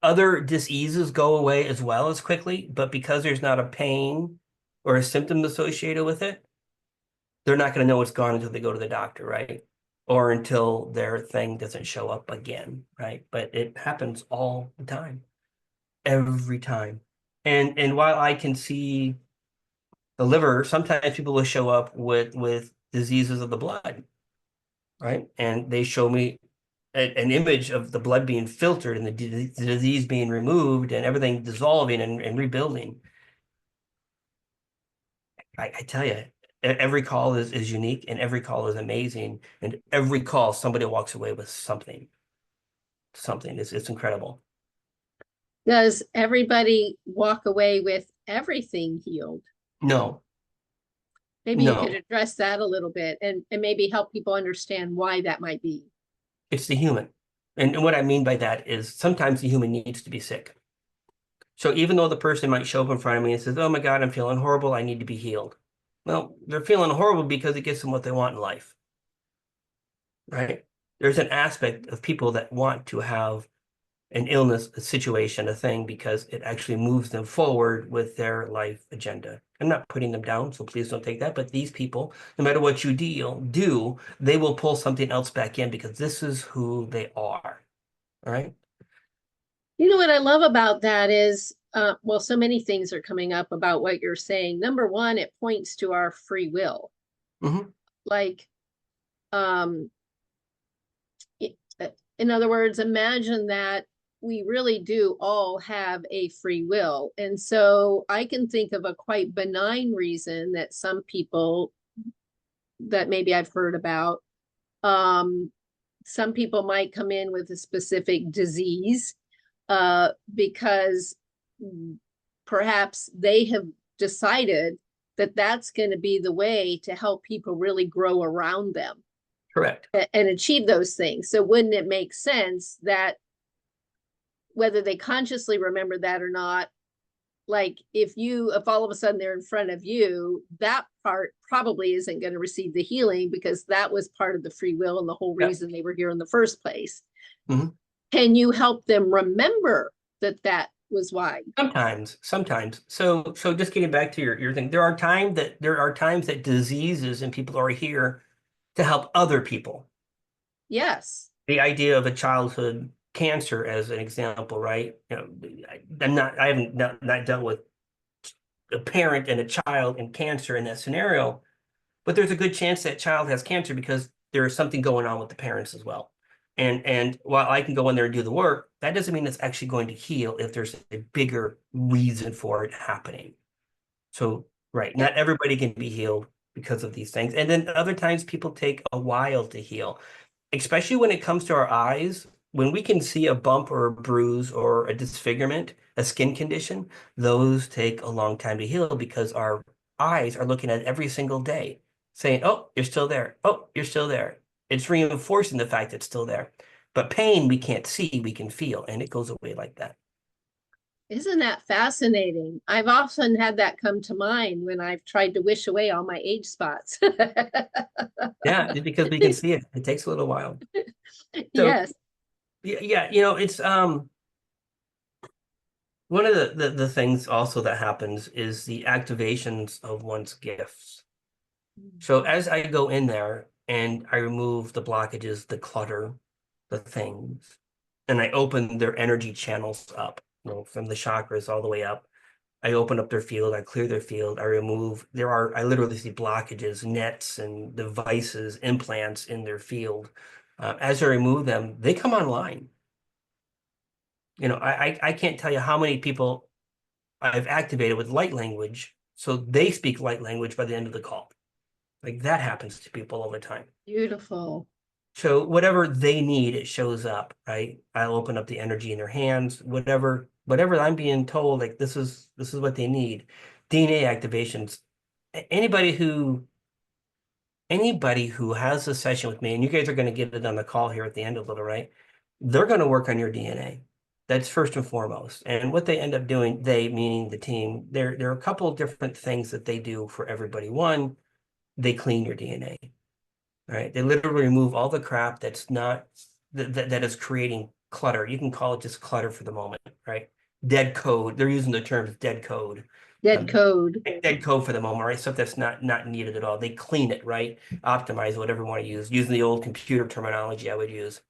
other diseases go away as well as quickly, but because there's not a pain or a symptom associated with it, they're not going to know it's gone until they go to the doctor, right? Or until their thing doesn't show up again, right? But it happens all the time, every time. And while I can see the liver, sometimes people will show up with diseases of the blood, right? And they show me an image of the blood being filtered and the disease being removed and everything dissolving and rebuilding. I tell you, every call is unique and every call is amazing. And every call, somebody walks away with something. It's incredible. Does everybody walk away with everything healed? No, Maybe you could no, address that a little bit and maybe help people understand why that might be. it's the human. And what I mean by that is sometimes the human needs to be sick. So even though the person might show up in front of me and says, oh my God, I'm feeling horrible, I need to be healed. Well, they're feeling horrible because it gives them what they want in life, right? There's an aspect of people that want to have an illness, a situation, a thing, because it actually moves them forward with their life agenda. I'm not putting them down, so please don't take that. But these people, no matter what you do, they will pull something else back in because this is who they are. All right. You know what I love about that is, well, so many things are coming up about what you're saying. Number one, it points to our free will. Mm-hmm. Like, um, in other words, imagine that we really do all have a free will. And so I can think of a quite benign reason that some people that maybe I've heard about, some people might come in with a specific disease because perhaps they have decided that that's going to be the way to help people really grow around them Correct. and achieve those things. So wouldn't it make sense that whether they consciously remember that or not, like if all of a sudden they're in front of you, that part probably isn't going to receive the healing because that was part of the free will and the whole Yep. reason they were here in the first place. Mm-hmm. Can you help them remember that that was why? Sometimes. So just getting back to your thing, there are times that diseases and people are here to help other people. Yes. The idea of a childhood cancer as an example, right? I haven't not dealt with a parent and a child and cancer in that scenario, but there's a good chance that child has cancer because there is something going on with the parents as well. And while I can go in there and do the work, that doesn't mean it's actually going to heal if there's a bigger reason for it happening. So, right, not everybody can be healed because of these things. And then other times people take a while to heal, especially when it comes to our eyes. When we can see a bump or a bruise or a disfigurement, a skin condition, those take a long time to heal because our eyes are looking at it every single day, saying, oh, you're still there. Oh, you're still there. It's reinforcing the fact it's still there. But pain we can't see, we can feel, and it goes away like that. Isn't that fascinating? I've often had that come to mind when I've tried to wish away all my age spots. Yeah, because we can see it. It takes a little while. So Yes. yeah, it's one of the things also that happens is the activations of one's gifts. So as I go in there and I remove the blockages, the clutter, the things, and I open their energy channels up, from the chakras all the way up. I open up their field, I clear their field, I remove, I literally see blockages, nets and devices, implants in their field. As I remove them, they come online. I can't tell you how many people I've activated with light language, so they speak light language by the end of the call. Like that happens to people all the time. Beautiful. So whatever they need, it shows up, right? I'll open up the energy in their hands, whatever I'm being told, like this is what they need. DNA activations. Anybody who has a session with me, and you guys are going to get it on the call here at the end a little, right? They're going to work on your DNA. That's first and foremost. And what they end up doing, they meaning the team, there are a couple of different things that they do for everybody. One, they clean your DNA. Right? They literally remove all the crap that's not that is creating clutter. You can call it just clutter for the moment, right? Dead code. They're using the terms dead code. Dead code. Dead code for the moment, right? Stuff that's not needed at all. They clean it, right? Optimize whatever you want to use, using the old computer terminology I would use.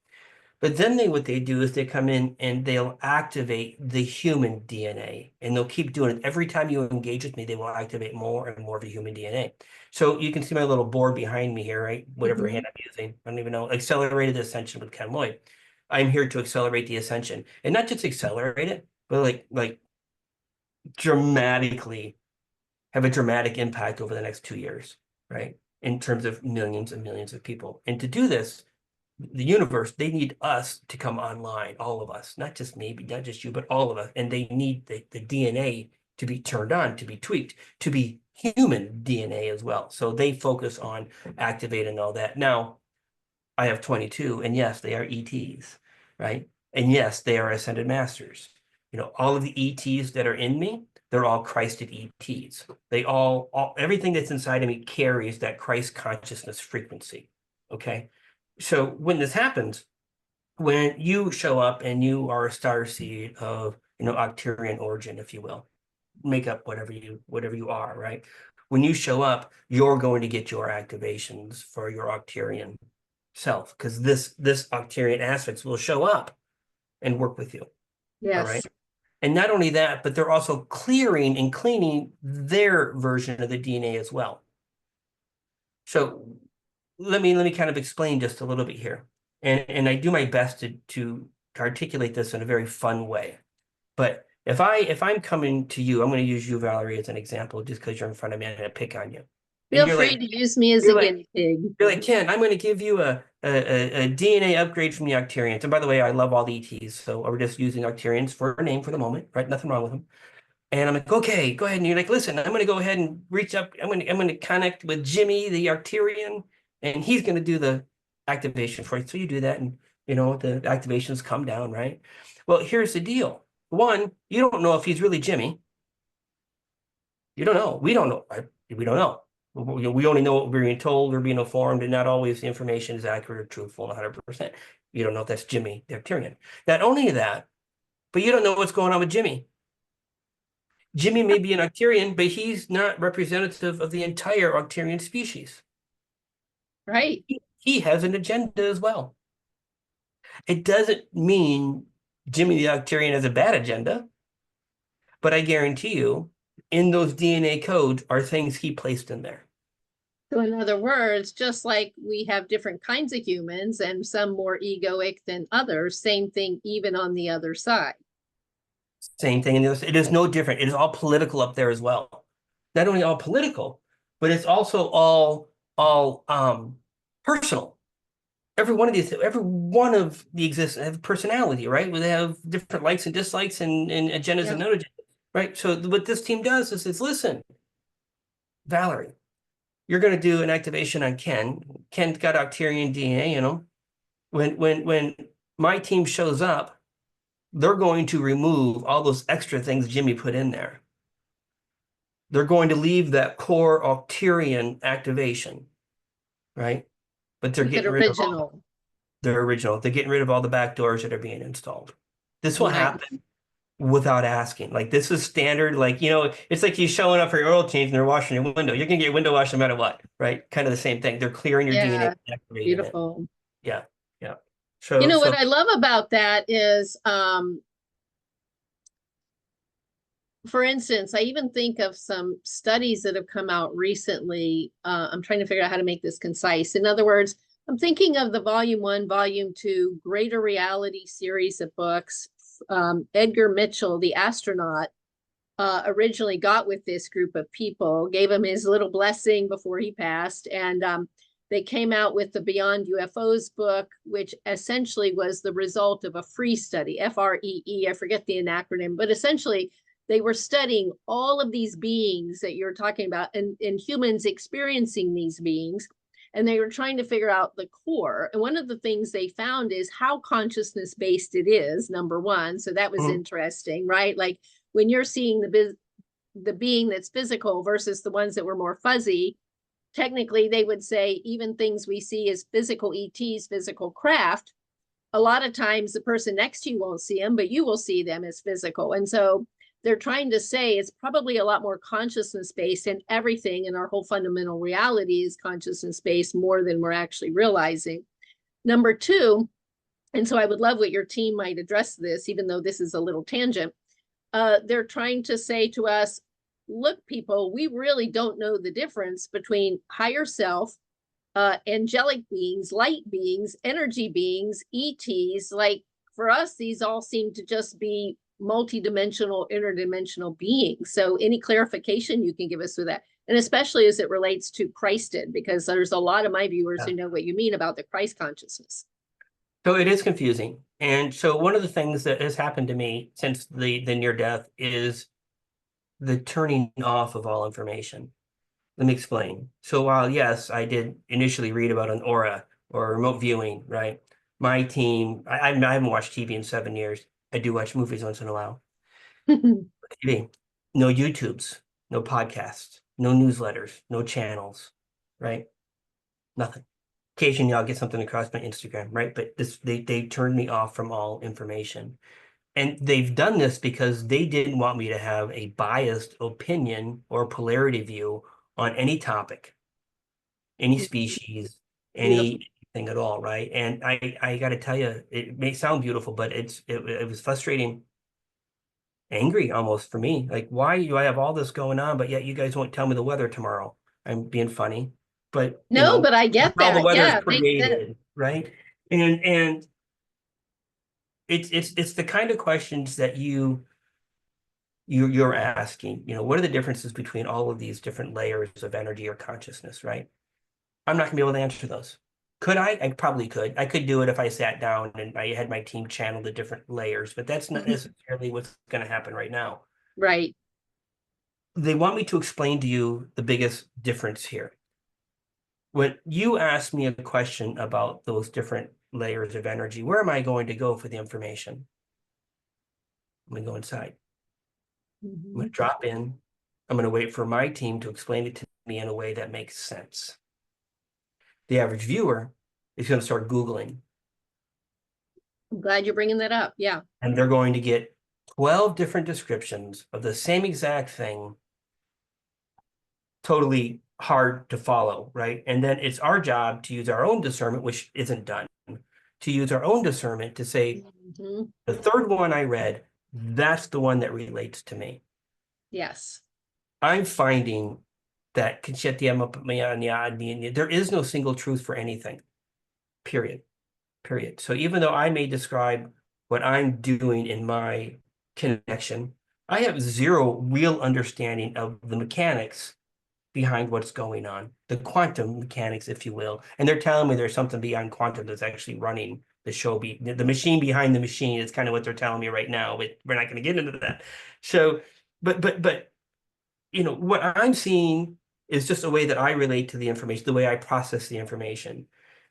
But then what they do is they come in and they'll activate the human DNA, and they'll keep doing it. Every time you engage with me, they will activate more and more of the human DNA. So you can see my little board behind me here, right? Whatever hand I'm using. I don't even know. Accelerated Ascension with Ken Lloyd. I'm here to accelerate the Ascension. And not just accelerate it, but like dramatically have a dramatic impact over the next 2 years, right? In terms of millions and millions of people. And to do this, the universe, they need us to come online, all of us, not just me, not just you, but all of us. And they need the DNA to be turned on, to be tweaked, to be human DNA as well. So they focus on activating all that. Now, I have 22, and yes, they are ETs, right? And yes, they are ascended masters. All of the ETs that are in me, they're all Christed ETs. They everything that's inside of me carries that Christ consciousness frequency, okay? So when this happens, when you show up and you are a starseed of, Octarian origin, if you will, make up whatever you are, right? When you show up, you're going to get your activations for your Octarian self, because this Octarian aspects will show up and work with you. Yes. All right. And not only that, but they're also clearing and cleaning their version of the DNA as well. So let me kind of explain just a little bit here. And I do my best to articulate this in a very fun way. But if I'm coming to you, I'm going to use you, Valerie, as an example, just because you're in front of me and I'm going to pick on you. Feel free to use me as a guinea pig. You're like, Ken, I'm going to give you a DNA upgrade from the Octarians. And by the way, I love all the ETs, so we're just using Octarians for a name for the moment, right? Nothing wrong with them. And I'm like, okay, go ahead. And you're like, listen, I'm going to go ahead and reach up. I'm going to connect with Jimmy, the Arcturian, and he's going to do the activation for you. So you do that, and the activations come down, right? Well, here's the deal. One, you don't know if he's really Jimmy. You don't know. We don't know. We don't know. We only know what we're being told, we're being informed, and not always the information is accurate or truthful 100%. You don't know if that's Jimmy, the Arcturian. Not only that, but you don't know what's going on with Jimmy. Jimmy may be an Arcturian, but he's not representative of the entire Arcturian species. Right. He has an agenda as well. It doesn't mean Jimmy the Arcturian has a bad agenda, but I guarantee you, in those DNA codes are things he placed in there. So in other words, just like we have different kinds of humans and some more egoic than others, same thing even on the other side. Same thing in this. It is no different. It is all political up there as well. Not only all political, but it's also all personal. Every one of the existence have personality, right? They have different likes and dislikes and agendas and non-agendas, right? So what this team does is it's listen, Valerie, you're going to do an activation on Ken. Ken's got Arcturian DNA in him. When my team shows up, they're going to remove all those extra things Jimmy put in there. They're going to leave that core Arcturian activation, right? But they're getting rid of all their original. They're getting rid of all the backdoors that are being installed. This will happen without asking. Like this is standard. Like, you know, it's like you showing up for your oil change and they're washing your window. You're gonna get your window washed no matter what, right? Kind of the same thing. They're clearing your DNA and activating beautiful. it. Yeah, yeah. So you know what I love about that is for instance, I even think of some studies that have come out recently. I'm trying to figure out how to make this concise. In other words, I'm thinking of the volume 1, volume 2, Greater Reality series of books. Edgar Mitchell, the astronaut, originally got with this group of people, gave him his little blessing before he passed. And they came out with the Beyond UFOs book, which essentially was the result of a free study, FREE, I forget the acronym, but essentially they were studying all of these beings that you're talking about and humans experiencing these beings. And they were trying to figure out the core. And one of the things they found is how consciousness based it is, number one. So that was interesting, right? Like when you're seeing the being that's physical versus the ones that were more fuzzy, technically they would say even things we see as physical ETs, physical craft, a lot of times the person next to you won't see them, but you will see them as physical. And so they're trying to say it's probably a lot more consciousness based, and everything in our whole fundamental reality is consciousness based more than we're actually realizing. Number two, and so I would love what your team might address this, even though this is a little tangent. They're trying to say to us, look, people, we really don't know the difference between higher self, angelic beings, light beings, energy beings, ETs. Like for us, these all seem to just be multidimensional, interdimensional beings. So any clarification you can give us with that, and especially as it relates to Christed, because there's a lot of my viewers who know what you mean about the Christ consciousness. So it is confusing. And so one of the things that has happened to me since the near death is the turning off of all information. Let me explain. So while yes, I did initially read about an aura or remote viewing, right? My team, I haven't watched TV in 7 years. I do watch movies once in a while. TV, no YouTubes, no podcasts, no newsletters, no channels, right? Nothing. Occasionally I'll get something across my Instagram, right? But they turned me off from all information. And they've done this because they didn't want me to have a biased opinion or polarity view on any topic, any species, anything at all, right? And I got to tell you, it may sound beautiful, but it was frustrating, angry almost for me. Like, why do I have all this going on, but yet you guys won't tell me the weather tomorrow? I'm being funny, but you know, but I get that. all the weather is Yeah, created, right? And it's the kind of questions that you're asking, you know, what are the differences between all of these different layers of energy or consciousness, right? I'm not gonna be able to answer those. Could I? I probably could. I could do it if I sat down and I had my team channel the different layers, but that's not necessarily what's gonna happen right now. Right. They want me to explain to you the biggest difference here. When you ask me a question about those different layers of energy, where am I going to go for the information? I'm gonna go inside. I'm Mhm. gonna drop in. I'm gonna wait for my team to explain it to me in a way that makes sense. The average viewer is gonna start Googling, I'm glad you're bringing that up. Yeah. and they're going to get 12 different descriptions of the same exact thing, totally hard to follow, right? And then it's our job to use our own discernment, which isn't done, to use our own discernment to say, Mhm. the third one I read, that's the one that relates to me. Yes. I'm finding that there is no single truth for anything, period. Period. So even though I may describe what I'm doing in my connection, I have zero real understanding of the mechanics behind what's going on, the quantum mechanics, if you will. And they're telling me there's something beyond quantum that's actually running the show. The machine behind the machine is kind of what they're telling me right now, but we're not going to get into that. So, but what I'm seeing is just a way that I relate to the information, the way I process the information.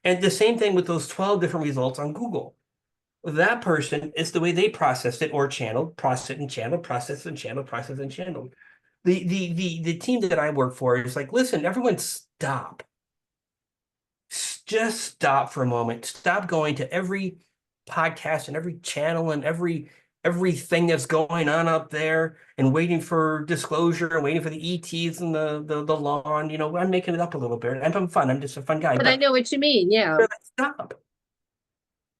And the same thing with those 12 different results on Google. That person is the way they processed it or channeled, process it and channel, process and channel, process and channel. The team that I work for is like, listen, everyone stop. Just stop for a moment. Stop going to every podcast and every channel and everything that's going on up there and waiting for disclosure and waiting for the ETs and the lawn. I'm making it up a little bit. I'm having fun. I'm just a fun guy. But I know what you mean. Yeah. Stop.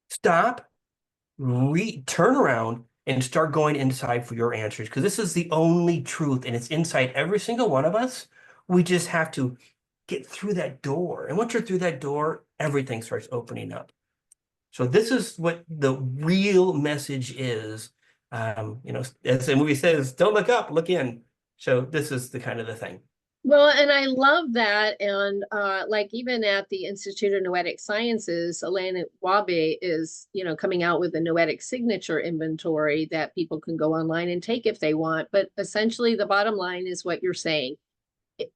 Stop. Turn around and start going inside for your answers, because this is the only truth and it's inside every single one of us. We just have to get through that door. And once you're through that door, everything starts opening up. So this is what the real message is. As the movie says, don't look up, look in. So this is the kind of the thing. Well, and I love that. And like even at the Institute of Noetic Sciences, Elaine Wabe is, coming out with a noetic signature inventory that people can go online and take if they want. But essentially, the bottom line is what you're saying.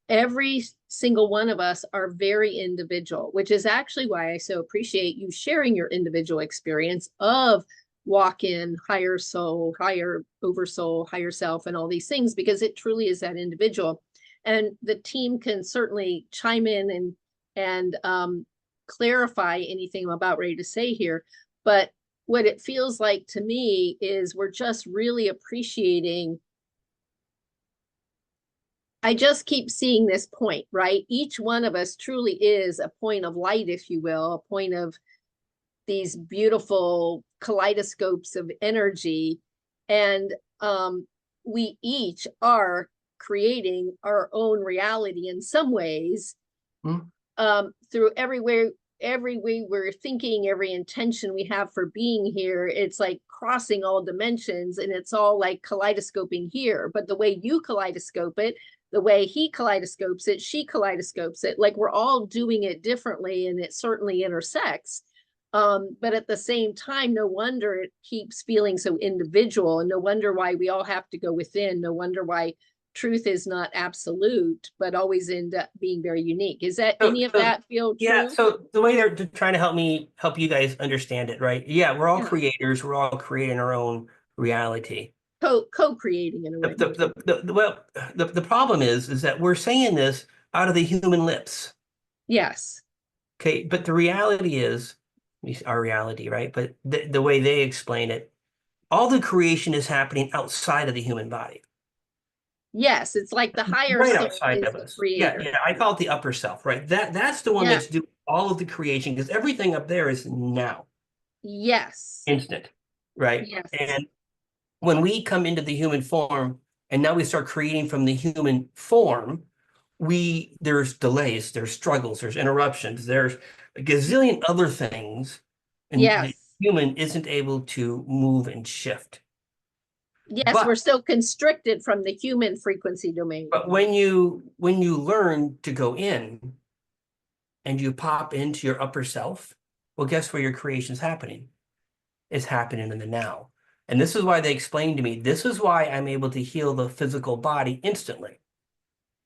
Every single one of us are very individual, which is actually why I so appreciate you sharing your individual experience of walk-in, higher soul, higher oversoul, higher self, and all these things, because it truly is that individual. And the team can certainly chime in and clarify anything I'm about ready to say here. But what it feels like to me is we're just really appreciating. I just keep seeing this point, right? Each one of us truly is a point of light, if you will, a point of these beautiful kaleidoscopes of energy. And we each are creating our own reality in some ways, through every way we're thinking, every intention we have for being here. It's like crossing all dimensions, and it's all like kaleidoscoping here. But the way you kaleidoscope it, the way he kaleidoscopes it, she kaleidoscopes it, like we're all doing it differently, and it certainly intersects. But at the same time, no wonder it keeps feeling so individual, and no wonder why we all have to go within. No wonder why truth is not absolute, but always end up being very unique. Is that any of that feel true? Yeah, so the way they're trying to help you guys understand it, right? Yeah, we're all Yeah. creators. We're all creating our own reality. Co-creating in a way. The problem is that we're saying this out of the human lips. Yes. Okay, but the reality is our reality, right? But the way they explain it, all the creation is happening outside of the human body. Yes, it's like the higher Right self outside is of the us. Yeah, creator. yeah. I call it the upper self, right? That's the one Yeah. that's doing all of the creation, because everything up there is now, Yes. instant, right? Yes. And when we come into the human form and now we start creating from the human form, there's delays, there's struggles, there's interruptions, there's a gazillion other things, and the Yes. human isn't able to move and shift. Yes, we're still constricted from the human frequency domain. But when you learn to go in and you pop into your upper self, well, guess where your creation's happening? It's happening in the now. And this is why they explained to me, this is why I'm able to heal the physical body instantly.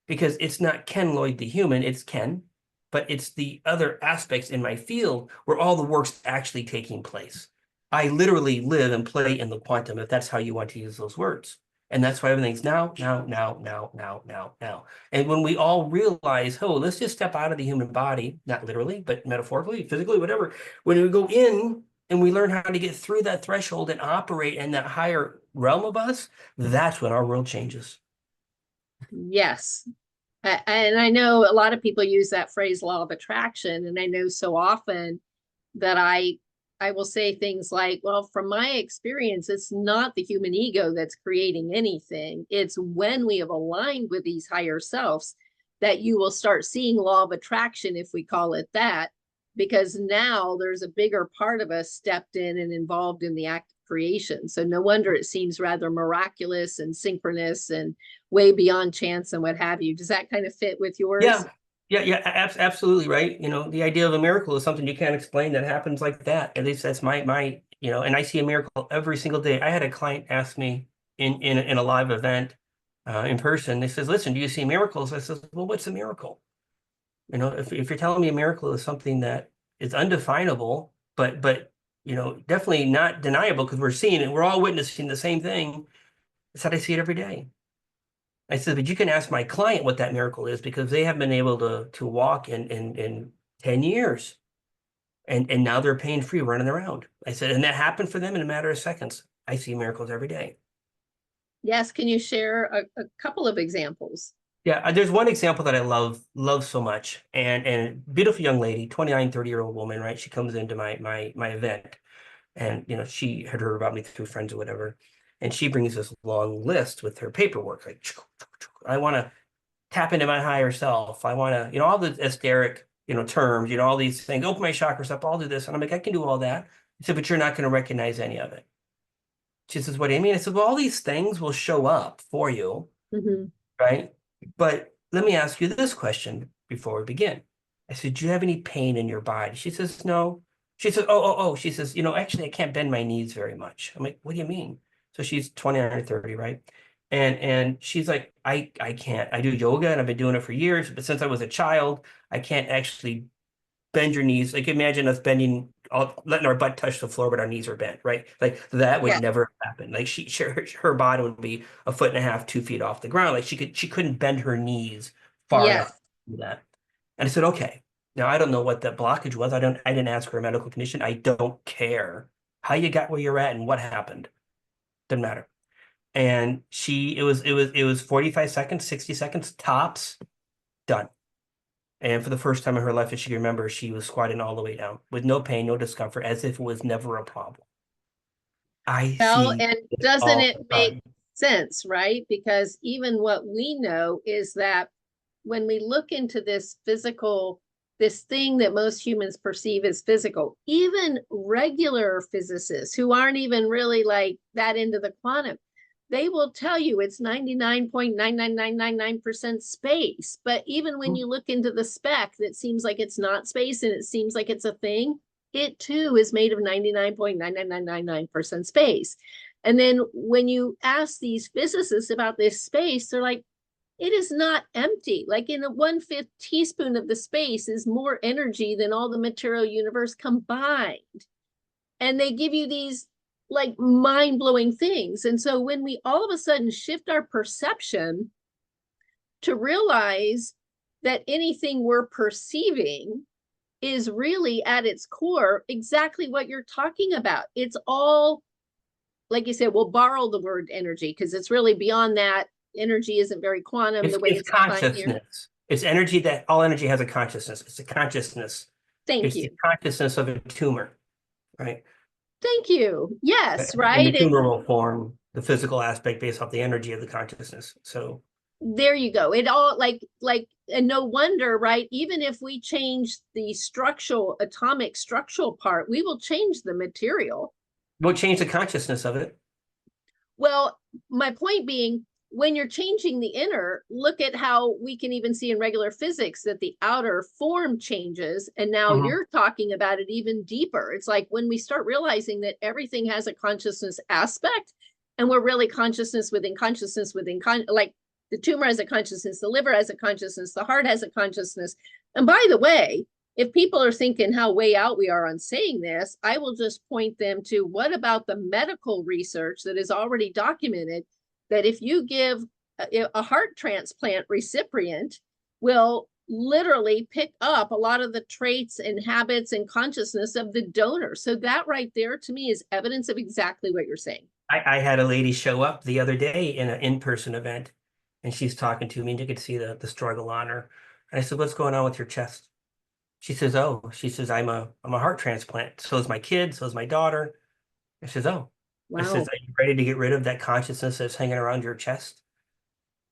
Because it's not Ken Lloyd the human, it's Ken, but it's the other aspects in my field where all the work's actually taking place. I literally live and play in the quantum, if that's how you want to use those words. And that's why everything's now, now, now, now, now, now, now. And when we all realize, oh, let's just step out of the human body, not literally, but metaphorically, physically, whatever. When we go in and we learn how to get through that threshold and operate in that higher realm of us, that's when our world changes. Yes. And I know a lot of people use that phrase law of attraction. And I know so often that I will say things like, well, from my experience, it's not the human ego that's creating anything. It's when we have aligned with these higher selves that you will start seeing law of attraction, if we call it that, because now there's a bigger part of us stepped in and involved in the act of creation. So no wonder it seems rather miraculous and synchronous and way beyond chance and what have you. Does that kind of fit with yours? Yeah. Yeah, absolutely right. You know, the idea of a miracle is something you can't explain that happens like that. At least that's my, you know, and I see a miracle every single day. I had a client ask me in a live event in person. They says, "Listen, do you see miracles?" I says, "Well, what's a miracle? You know, if you're telling me a miracle is something that is undefinable, but you know, definitely not deniable because we're seeing it, we're all witnessing the same thing." I said, "I see it every day." I said, but you can ask my client what that miracle is because they have been able to walk in 10 years and now they're pain free running around. I said, and that happened for them in a matter of seconds. I see miracles every day. Yes. Can you share a couple of examples? Yeah, there's one example that I love so much. And beautiful young lady, 29, 30-year-old woman, right? She comes into my event and you know, she had heard about me through friends or whatever. And she brings this long list with her paperwork, like I want to tap into my higher self. I want to, you know, all the esoteric, you know, terms, you know, all these things, open my chakras up, I'll do this. And I'm like, I can do all that. She said, but you're not going to recognize any of it. She says, what do you mean? I said, well, all these things will show up for you, right? But let me ask you this question before we begin. I said, do you have any pain in your body? She says, no. She says, oh. She says, you know, actually, I can't bend my knees very much. I'm like, what do you mean? So she's 29 or 30, right? And she's like, I can't. I do yoga and I've been doing it for years, but since I was a child, I can't actually bend your knees. Like imagine us bending, letting our butt touch the floor, but our knees are bent, right? Like that would never happen. Like her body would be a foot and a half, 2 feet off the ground. Like she couldn't bend her knees far enough to do that. And I said, okay. Now I don't know what that blockage was. I didn't ask her a medical condition. I don't care how you got where you're at and what happened. Doesn't matter. And it was 45 seconds, 60 seconds tops, done. And for the first time in her life that she can remember, she was squatting all the way down with no pain, no discomfort, as if it was never a problem. I Well, see and it doesn't all it the make time. sense, right? Because even what we know is that when we look into this physical, this thing that most humans perceive as physical, even regular physicists who aren't even really like that into the quantum, they will tell you it's 99.99999% space. But even when you look into the spec that seems like it's not space and it seems like it's a thing, it too is made of 99.99999% space. And then when you ask these physicists about this space, they're like, it is not empty. Like in a 1/5 teaspoon of the space is more energy than all the material universe combined. And they give you these like mind-blowing things. And so when we all of a sudden shift our perception to realize that anything we're perceiving is really at its core exactly what you're talking about. It's all, like you said, we'll borrow the word energy because it's really beyond that. Energy isn't very quantum the way It's it's defined here. consciousness. It's energy that all energy has a consciousness. It's a consciousness. Thank It's the you. consciousness of a tumor, right? Thank you. Yes, And the right. tumor will form the physical aspect based off the energy of the consciousness. So There you go. It all and no wonder, right? Even if we change the structural, atomic structural part, we will change the material. we'll change the consciousness of it. Well, my point being, when you're changing the inner, look at how we can even see in regular physics that the outer form changes. And now you're talking about it even deeper. It's like when we start realizing that everything has a consciousness aspect, and we're really consciousness within consciousness within like the tumor has a consciousness, the liver has a consciousness, the heart has a consciousness. And by the way, if people are thinking how way out we are on saying this, I will just point them to what about the medical research that is already documented that if you give a heart transplant recipient will literally pick up a lot of the traits and habits and consciousness of the donor. So that right there to me is evidence of exactly what you're saying. I had a lady show up the other day in an in-person event, and she's talking to me, and you could see the struggle on her. And I said, "What's going on with your chest?" She says, "Oh," she says, I'm a heart transplant. So is my kid, so is my daughter." I says, "Oh." I says, Wow. "Are you ready to get rid of that consciousness that's hanging around your chest?"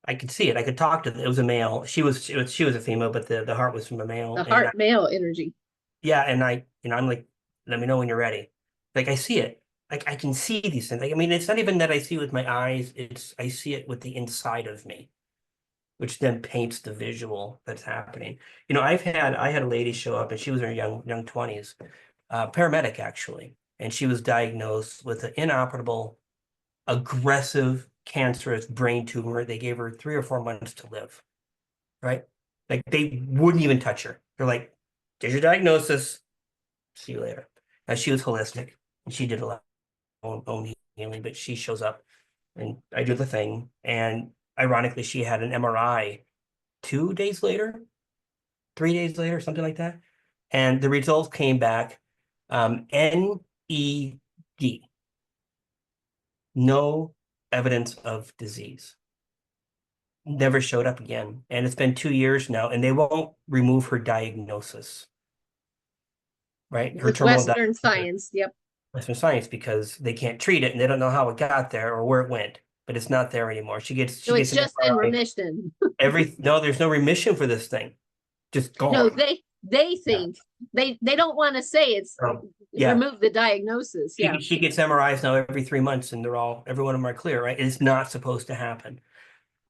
I could see it. I could talk to it. It was a male. She was a female, but the heart was from a male. The And heart male energy. yeah, and I'm like, "Let me know when you're ready." Like I see it. Like I can see these things. Like, I mean, it's not even that I see it with my eyes. It's I see it with the inside of me, which then paints the visual that's happening. I had a lady show up, and she was in her young 20s, paramedic actually, and she was diagnosed with an inoperable, aggressive, cancerous brain tumor. They gave her 3 or 4 months to live, right? Like they wouldn't even touch her. They're like, "There's your diagnosis. See you later." Now she was holistic, and she did a lot of own healing, but she shows up, and I do the thing, and ironically, she had an MRI 2 days later, 3 days later, something like that. And the results came back NED, no evidence of disease. Never showed up again. And it's been 2 years now, and they won't remove her diagnosis, right? Her With terminal Western diagnosis, science. Yep. Western science, because they can't treat it and they don't know how it got there or where it went, but it's not there anymore. She gets So she it's gets an just in MRI remission. no, there's no remission for this thing. Just No, gone. they Yeah. think they don't want to say it's Yeah. remove the diagnosis. Yeah. She gets MRIs now every 3 months, and every one of them are clear, right? It's not supposed to happen.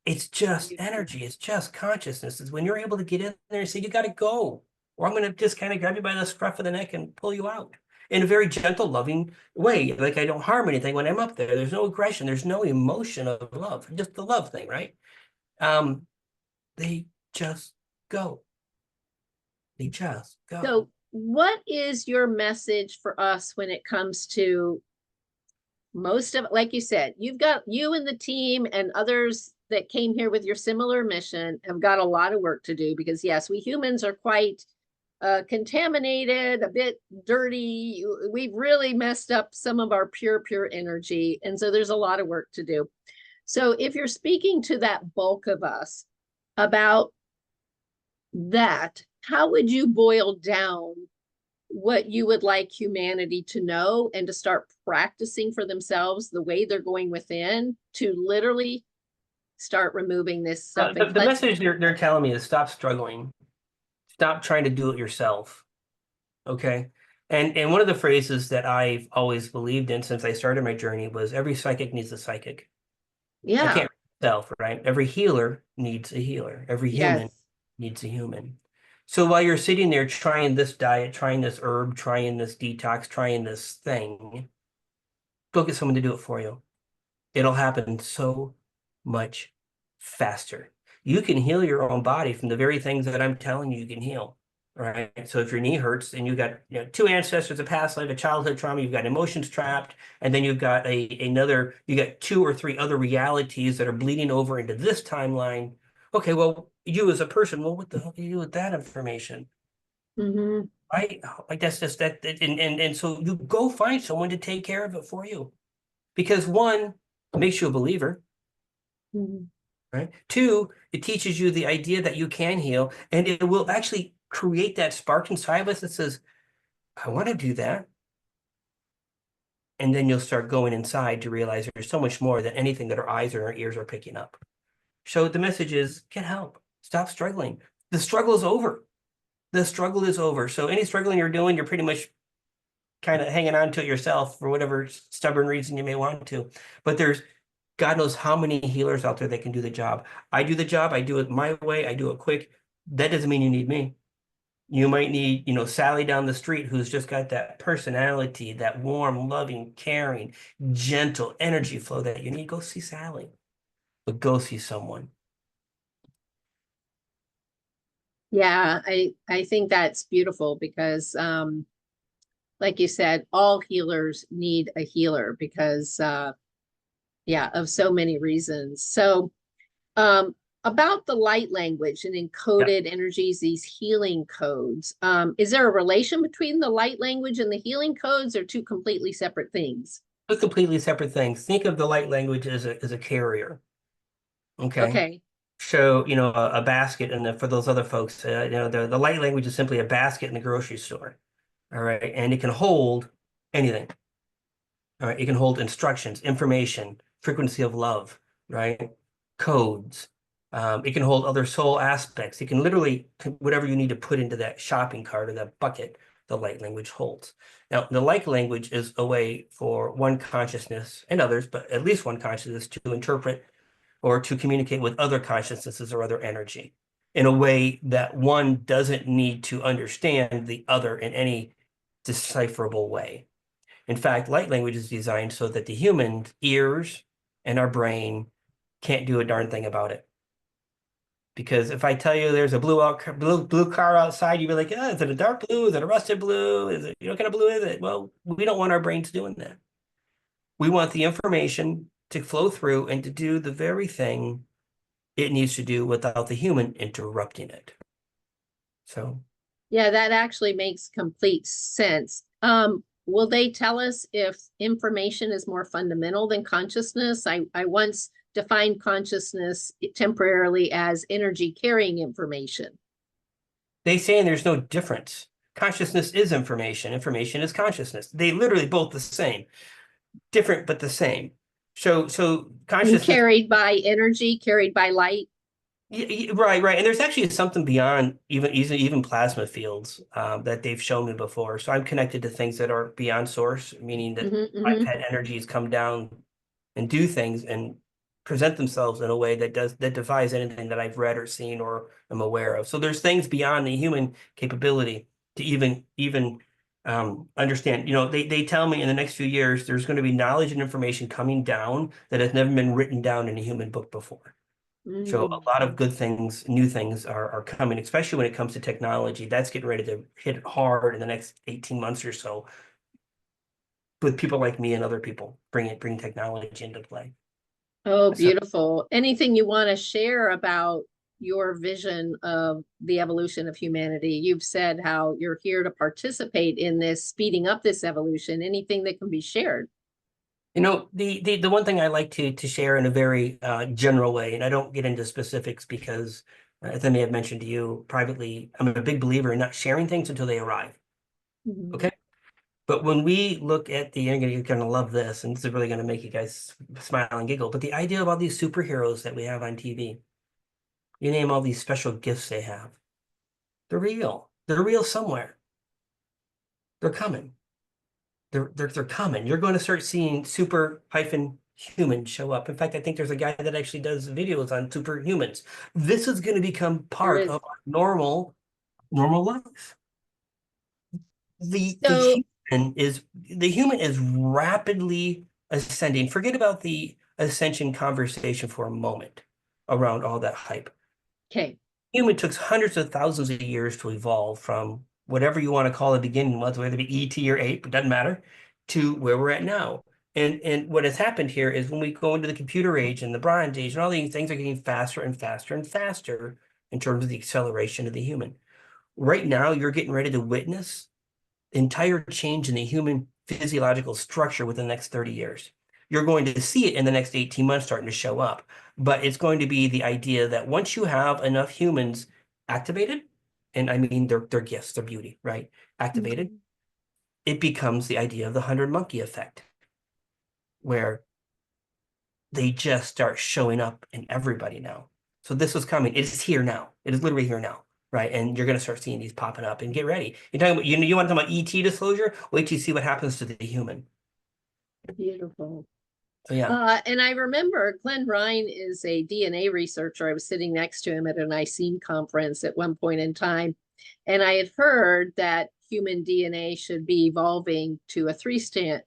It's just Beautiful. energy. It's just consciousness. It's when you're able to get in there and say, "You got to go," or I'm going to just kind of grab you by the scruff of the neck and pull you out in a very gentle, loving way. Like I don't harm anything when I'm up there. There's no aggression. There's no emotion of love. Just the love thing, right? Um, they just go. They just go. So what is your message for us when it comes to most of, like you said, you've got you and the team and others that came here with your similar mission have got a lot of work to do because yes, we humans are quite contaminated, a bit dirty. We've really messed up some of our pure energy. And so there's a lot of work to do. So if you're speaking to that bulk of us about that, how would you boil down what you would like humanity to know and to start practicing for themselves the way they're going within to literally start removing this stuff and The cleansing? message they're telling me is stop struggling. Stop trying to do it yourself. Okay. And one of the phrases that I've always believed in since I started my journey was every psychic needs a psychic. I Yeah. can't myself, right? Every healer needs a healer. Every human Yes. needs a human. So while you're sitting there trying this diet, trying this herb, trying this detox, trying this thing, go get someone to do it for you. It'll happen so much faster. You can heal your own body from the very things that I'm telling you can heal. Right. So if your knee hurts and you've got 2 ancestors, a past life, a childhood trauma, you've got emotions trapped, and then you've got you got 2 or 3 other realities that are bleeding over into this timeline. Okay, well, you as a person, well, what the hell do you do with that information? Mm-hmm. Right? Like that's just that, and so you go find someone to take care of it for you. Because one, it makes you a believer, Mm-hmm. right? Two, it teaches you the idea that you can heal, and it will actually create that spark inside of us that says, "I want to do that." And then you'll start going inside to realize there's so much more than anything that our eyes or our ears are picking up. So the message is get help. Stop struggling. The struggle is over. The struggle is over. So any struggling you're doing, you're pretty much kind of hanging on to it yourself for whatever stubborn reason you may want to. But there's God knows how many healers out there that can do the job. I do the job. I do it my way. I do it quick. That doesn't mean you need me. You might need, Sally down the street who's just got that personality, that warm, loving, caring, gentle energy flow that you need. Go see Sally, but go see someone. Yeah, I think that's beautiful because like you said, all healers need a healer because yeah, of so many reasons. So about the light language and Yeah, encoded energies, these healing codes, is there a relation between the light language and the healing codes, or two completely separate things? two completely separate things. Think of the light language as a carrier. Okay. Okay. So, a basket, and for those other folks, the light language is simply a basket in the grocery store. All right. And it can hold anything. All right. It can hold instructions, information, frequency of love, right? Codes. It can hold other soul aspects. It can literally, whatever you need to put into that shopping cart or that bucket, the light language holds. Now, the light language is a way for one consciousness and others, but at least one consciousness to interpret or to communicate with other consciousnesses or other energy in a way that one doesn't need to understand the other in any decipherable way. In fact, light language is designed so that the human ears and our brain can't do a darn thing about it. Because if I tell you there's a blue car outside, you'd be like, is it a dark blue? Is it a rusted blue? Is it, what kind of blue is it? Well, we don't want our brains doing that. We want the information to flow through and to do the very thing it needs to do without the human interrupting it. So Yeah, that actually makes complete sense. Will they tell us if information is more fundamental than consciousness? I once defined consciousness temporarily as energy carrying information. they say there's no difference. Consciousness is information. Information is consciousness. They literally both the same, different but the same. So And consciousness, carried by energy, carried by light. right, right. And there's actually something beyond even plasma fields that they've shown me before. So I'm connected to things that are beyond source, meaning that I've Hmm. had energies come down and do things and present themselves in a way that defies anything that I've read or seen or am aware of. So there's things beyond the human capability to even understand. They tell me in the next few years there's going to be knowledge and information coming down that has never been written down in a human book before. So Mm. a lot of good things, new things are coming, especially when it comes to technology. That's getting ready to hit it hard in the next 18 months or so with people like me and other people bring technology into play. Oh, So beautiful. Anything you want to share about your vision of the evolution of humanity? You've said how you're here to participate in this, speeding up this evolution. Anything that can be shared? the one thing I like to share in a very general way, and I don't get into specifics because, as I may have mentioned to you privately, I'm a big believer in not sharing things until they arrive. Mhm. Okay. But when we look at you're gonna love this, and this is really gonna make you guys smile and giggle. But the idea of all these superheroes that we have on TV, you name all these special gifts they have, they're real. They're real somewhere. They're coming. They're coming. You're going to start seeing super hyphen humans show up. In fact, I think there's a guy that actually does videos on superhumans. This is going to become There part is. of our normal life. The the So, human is rapidly ascending. Forget about the ascension conversation for a moment around all that hype. okay. Human took hundreds of thousands of years to evolve from whatever you want to call the beginning was, whether it be ET or ape, it doesn't matter, to where we're at now. And what has happened here is when we go into the computer age and the Bronze Age and all these things are getting faster and faster and faster in terms of the acceleration of the human. Right now, you're getting ready to witness entire change in the human physiological structure within the next 30 years. You're going to see it in the next 18 months starting to show up. But it's going to be the idea that once you have enough humans activated, and I mean their gifts, their beauty, right? Activated, Mhm. it becomes the idea of the 100 monkey effect, where they just start showing up in everybody now. So this was coming. It is here now. It is literally here now, right? And you're going to start seeing these popping up. And get ready. You're talking about you want to talk about ET disclosure? Wait till you see what happens to the human. Beautiful. So yeah, And I remember Glenn Ryan is a DNA researcher. I was sitting next to him at an ICEAM conference at one point in time, and I had heard that human DNA should be evolving to a three strand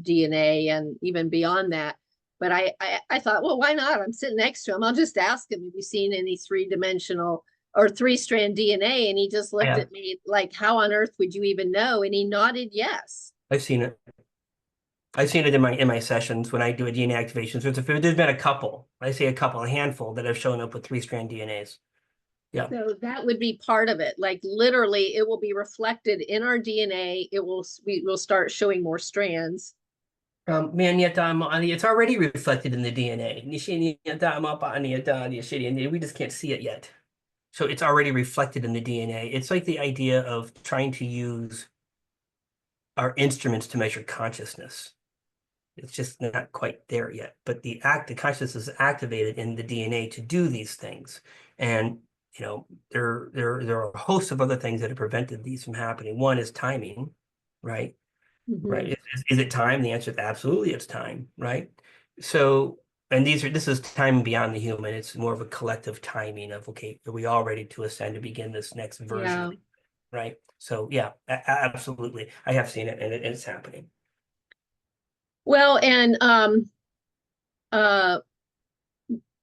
DNA and even beyond that. But I thought, well, why not? I'm sitting next to him. I'll just ask him, have you seen any three-dimensional or three-strand DNA, and he just I looked have. at me like, how on earth would you even know? And he nodded yes. I've seen it. I've seen it in my sessions when I do a DNA activation. So there's been a couple, I say a handful that have shown up with three-strand DNAs. Yeah. So that would be part of it. Like literally, it will be reflected in our DNA. We will start showing more strands. Man, it's already reflected in the DNA. We just can't see it yet. So it's already reflected in the DNA. It's like the idea of trying to use our instruments to measure consciousness. It's just not quite there yet. But the consciousness is activated in the DNA to do these things. And there are a host of other things that have prevented these from happening. One is timing, right? Right. Is it time? The answer is absolutely it's time, right? So, and this is time beyond the human. It's more of a collective timing of, okay, are we all ready to ascend to begin this next version, Yeah. right? So yeah, absolutely. I have seen it and it's happening. Well, and uh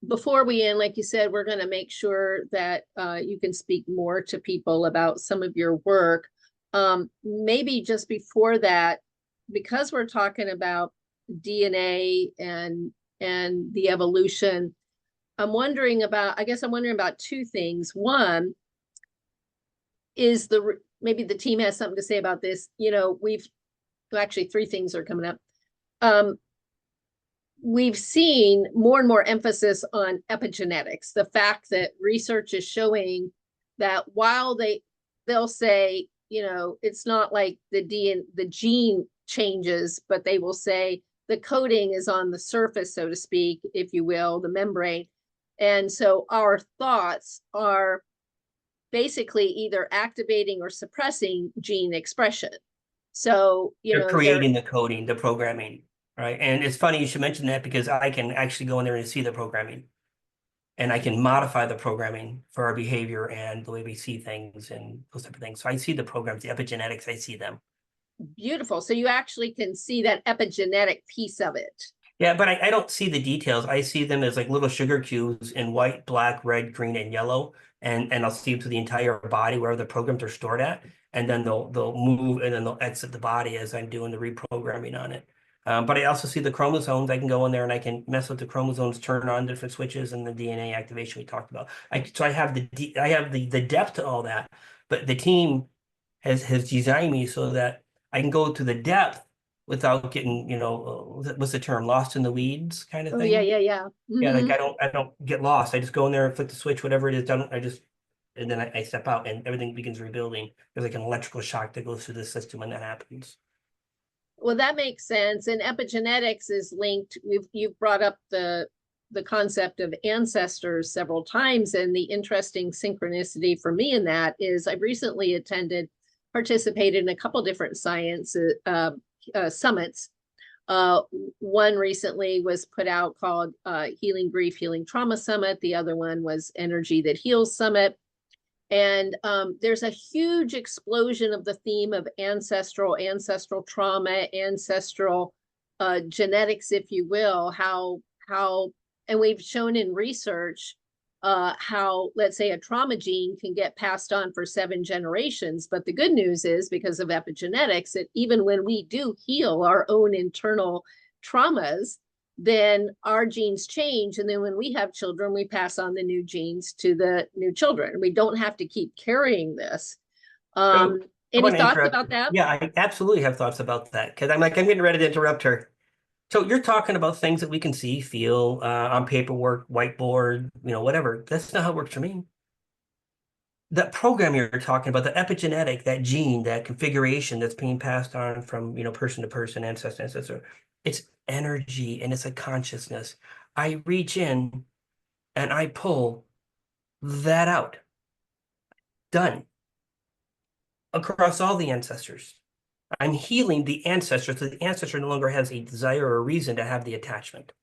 before we end, like you said, we're going to make sure that you can speak more to people about some of your work. Maybe just before that, because we're talking about DNA and the evolution, I guess I'm wondering about two things. One is maybe the team has something to say about this. Actually, three things are coming up. We've seen more and more emphasis on epigenetics, the fact that research is showing that while they'll say, it's not like the gene changes, but they will say the coding is on the surface, so to speak, if you will, the membrane. And so our thoughts are basically either activating or suppressing gene expression. So, They're creating the coding, the programming. Right. And it's funny you should mention that because I can actually go in there and see the programming and I can modify the programming for our behavior and the way we see things and those type of things. So I see the programs, the epigenetics, I see them. Beautiful. So you actually can see that epigenetic piece of it. Yeah, but I don't see the details. I see them as like little sugar cubes in white, black, red, green, and yellow. And I'll see them to the entire body where the programs are stored at. And then they'll move and then they'll exit the body as I'm doing the reprogramming on it. But I also see the chromosomes. I can go in there and I can mess with the chromosomes, turn on different switches and the DNA activation we talked about. So I have the depth to all that, but the team has designed me so that I can go to the depth without getting, what's the term, lost in the weeds kind of Oh, thing. yeah. Yeah, like I don't get lost. I just go in there and flick the switch, whatever it is done. And then I step out and everything begins rebuilding. There's like an electrical shock that goes through the system when that happens. Well, that makes sense. And epigenetics is linked. You've brought up the concept of ancestors several times. And the interesting synchronicity for me in that is I've recently participated in a couple different science summits. One recently was put out called Healing Grief, Healing Trauma Summit. The other one was Energy That Heals Summit. And there's a huge explosion of the theme of ancestral trauma, ancestral genetics, if you will, and we've shown in research how, let's say, a trauma gene can get passed on for 7 generations. But the good news is, because of epigenetics, that even when we do heal our own internal traumas, then our genes change. And then when we have children, we pass on the new genes to the new children. We don't have to keep carrying this. Any thoughts about that? Yeah, I absolutely have thoughts about that because I'm getting ready to interrupt her. So you're talking about things that we can see, feel on paperwork, whiteboard, whatever. That's not how it works for me. That program you're talking about, the epigenetic, that gene, that configuration that's being passed on from, person to person, ancestor to ancestor, it's energy and it's a consciousness. I reach in and I pull that out. Done. Across all the ancestors. I'm healing the ancestor so the ancestor no longer has a desire or a reason to have the attachment,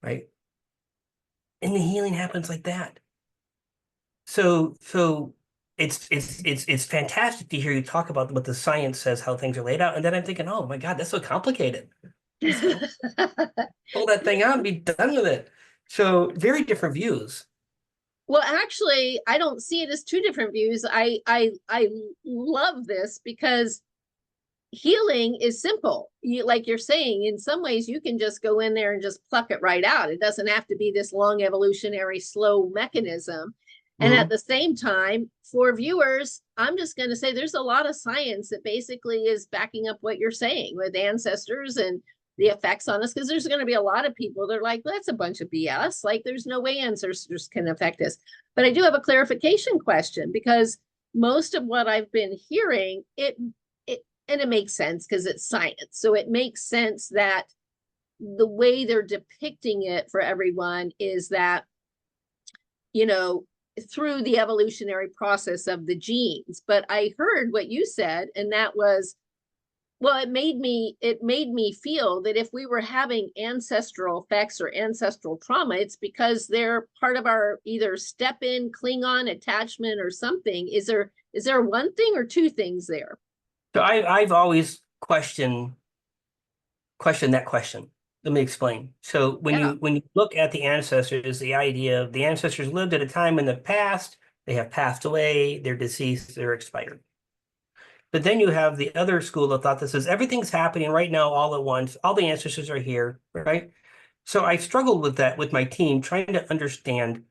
right? And the healing happens like that. So it's fantastic to hear you talk about what the science says, how things are laid out. And then I'm thinking, oh my God, that's so complicated. Pull that thing out and be done with it. So very different views. Well, actually, I don't see it as two different views. I love this because healing is simple. Like you're saying, in some ways you can just go in there and just pluck it right out. It doesn't have to be this long evolutionary slow mechanism. And at Mhm. the same time, for viewers, I'm just going to say there's a lot of science that basically is backing up what you're saying with ancestors and the effects on us, because there's going to be a lot of people that are like, that's a bunch of BS. Like, there's no way ancestors can affect us. But I do have a clarification question, because most of what I've been hearing, and it makes sense because it's science. So it makes sense that the way they're depicting it for everyone is that, you know, through the evolutionary process of the genes. But I heard what you said, and that was, well, it made me feel that if we were having ancestral effects or ancestral trauma, it's because they're part of our either step in, cling on, attachment, or something. Is there one thing or two things there? So I've always questioned that question. Let me explain. So Yeah. when you look at the ancestors, the idea of the ancestors lived at a time in the past, they have passed away, they're deceased, they're expired. But then you have the other school of thought that says everything's happening right now all at once. All the ancestors are here, right? So I struggled with that with my team, trying to understand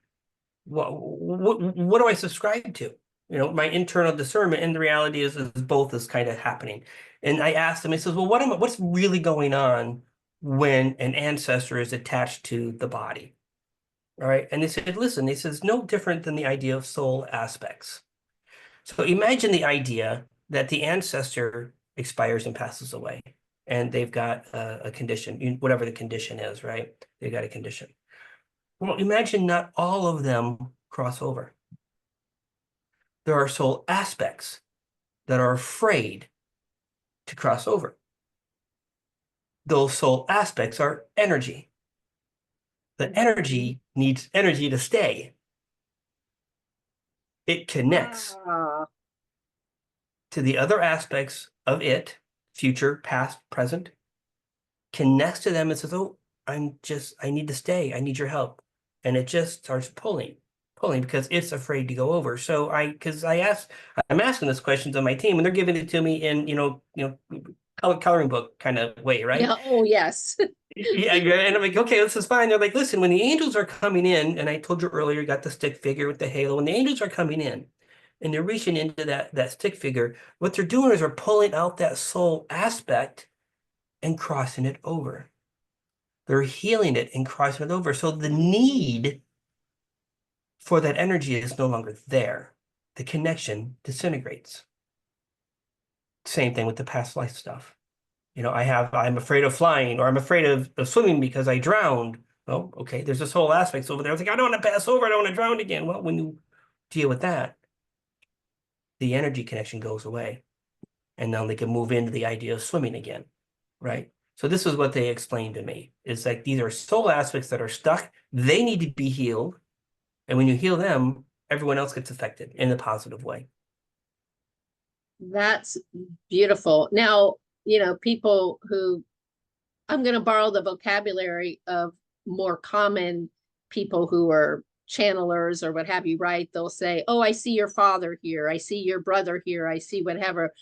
what do I subscribe to? You know, my internal discernment, and the reality is both is kind of happening. And I asked him, he says, well, what's really going on when an ancestor is attached to the body? All right. And they said, listen, he says, no different than the idea of soul aspects. So imagine the idea that the ancestor expires and passes away, and they've got a condition, whatever the condition is, right? They've got a condition. Well, imagine not all of them cross over. There are soul aspects that are afraid to cross over. Those soul aspects are energy. The energy needs energy to stay. It connects Ah, to the other aspects of it, future, past, present, connects to them and says, oh, I need to stay. I need your help. And it just starts pulling because it's afraid to go over. So I'm asking this question to my team, and they're giving it to me in, coloring book kind of way, right? yeah. Oh, yes. Yeah, and I'm like, okay, this is fine. They're like, listen, when the angels are coming in, and I told you earlier, you got the stick figure with the halo. When the angels are coming in and they're reaching into that stick figure, what they're doing is they're pulling out that soul aspect and crossing it over. They're healing it and crossing it over. So the need for that energy is no longer there. The connection disintegrates. Same thing with the past life stuff. I'm afraid of flying, or I'm afraid of swimming because I drowned. Well, okay, there's this whole aspect over there. I was like, I don't want to pass over, I don't want to drown again. Well, when you deal with that, the energy connection goes away. And now they can move into the idea of swimming again, right? So this is what they explained to me. It's like these are soul aspects that are stuck. They need to be healed. And when you heal them, everyone else gets affected in a positive way. That's beautiful. Now, people who, I'm going to borrow the vocabulary of more common people who are channelers or what have you, right? They'll say, oh, I see your father here. I see your brother here. I see whatever.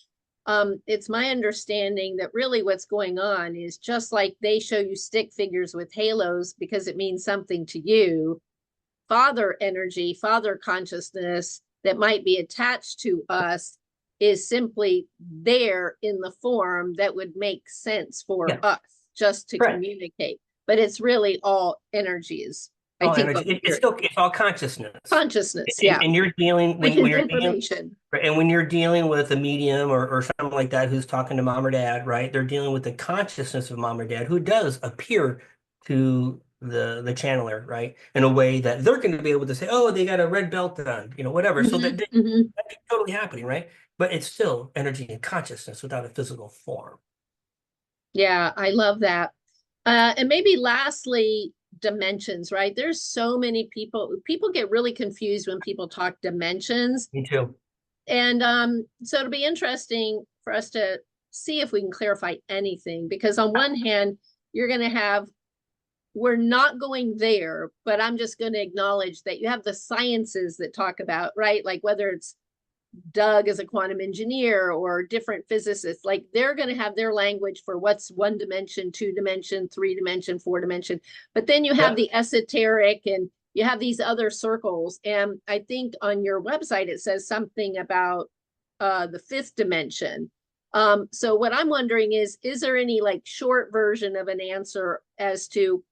It's my understanding that really what's going on is just like they show you stick figures with halos because it means something to you. Father energy, father consciousness that might be attached to us is simply there in the form that would make sense for Yeah, us just to correct. communicate. But it's really all energies. I All think energy. what we hear. It's all consciousness. Consciousness, And, yeah, and you're dealing which when is you're dealing information. and when you're dealing with a medium or something like that who's talking to mom or dad, right? They're dealing with the consciousness of mom or dad who does appear to the channeler, right? In a way that they're going to be able to say, oh, they got a red belt on, whatever. So Mhm, mhm. that's totally happening, right? But it's still energy and consciousness without a physical form. Yeah, I love that. And maybe lastly, dimensions, right? There's so many people get really confused when people talk dimensions. Me too. And so it'll be interesting for us to see if we can clarify anything, because on one hand, you're going to have we're not going there, but I'm just going to acknowledge that you have the sciences that talk about, right? Like whether it's Doug as a quantum engineer or different physicists, like they're going to have their language for what's 1 dimension, 2 dimension, 3 dimension, 4 dimension. But then you have the esoteric and you have these other circles. And I think on your website, it says something about the 5th dimension. So what I'm wondering is there any like short version of an answer as to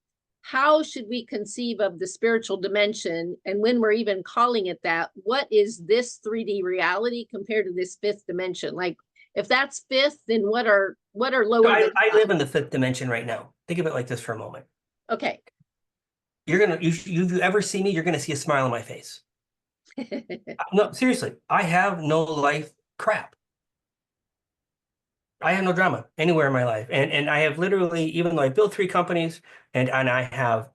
how should we conceive of the spiritual dimension? And when we're even calling it that, what is this 3D reality compared to this 5th dimension? Like if that's 5th, then what are lower? I live in the 5th dimension right now. Think of it like this for a moment. Okay. If you ever see me, you're gonna see a smile on my face. No, seriously, I have no life crap. I have no drama anywhere in my life. And I have literally, even though I built 3 companies and I have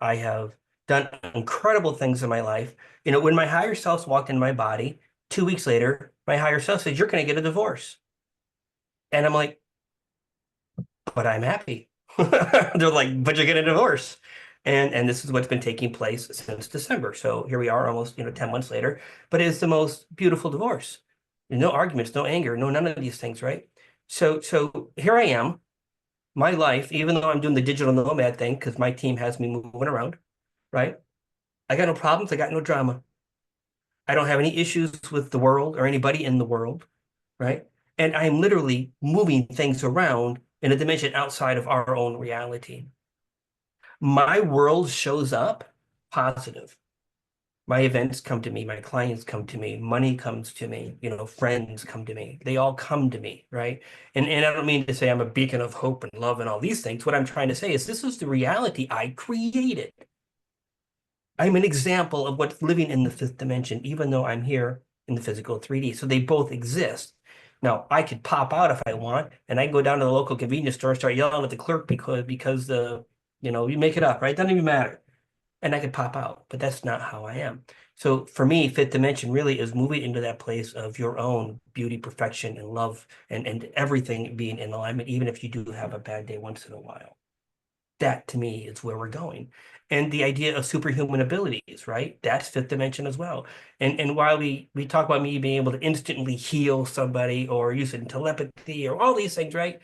done incredible things in my life, you know, when my higher self walked into my body, 2 weeks later, my higher self said, "You're gonna get a divorce." And I'm like, "But I'm happy." They're like, "But you're getting a divorce." And this is what's been taking place since December. So here we are almost, 10 months later, but it's the most beautiful divorce. No arguments, no anger, no none of these things, right? So here I am, my life, even though I'm doing the digital nomad thing, because my team has me moving around, right? I got no problems, I got no drama. I don't have any issues with the world or anybody in the world, right? And I'm literally moving things around in a dimension outside of our own reality. My world shows up positive. My events come to me, my clients come to me, money comes to me, friends come to me. They all come to me, right? And I don't mean to say I'm a beacon of hope and love and all these things. What I'm trying to say is this is the reality I created. I'm an example of what's living in the 5th dimension, even though I'm here in the physical 3D. So they both exist. Now, I could pop out if I want, and I can go down to the local convenience store and start yelling at the clerk because you make it up, right? Doesn't even matter. And I could pop out, but that's not how I am. So for me, 5th dimension really is moving into that place of your own beauty, perfection, and love, and everything being in alignment, even if you do have a bad day once in a while. That to me is where we're going. And the idea of superhuman abilities, right? That's 5th dimension as well. And while we talk about me being able to instantly heal somebody or using telepathy or all these things, right?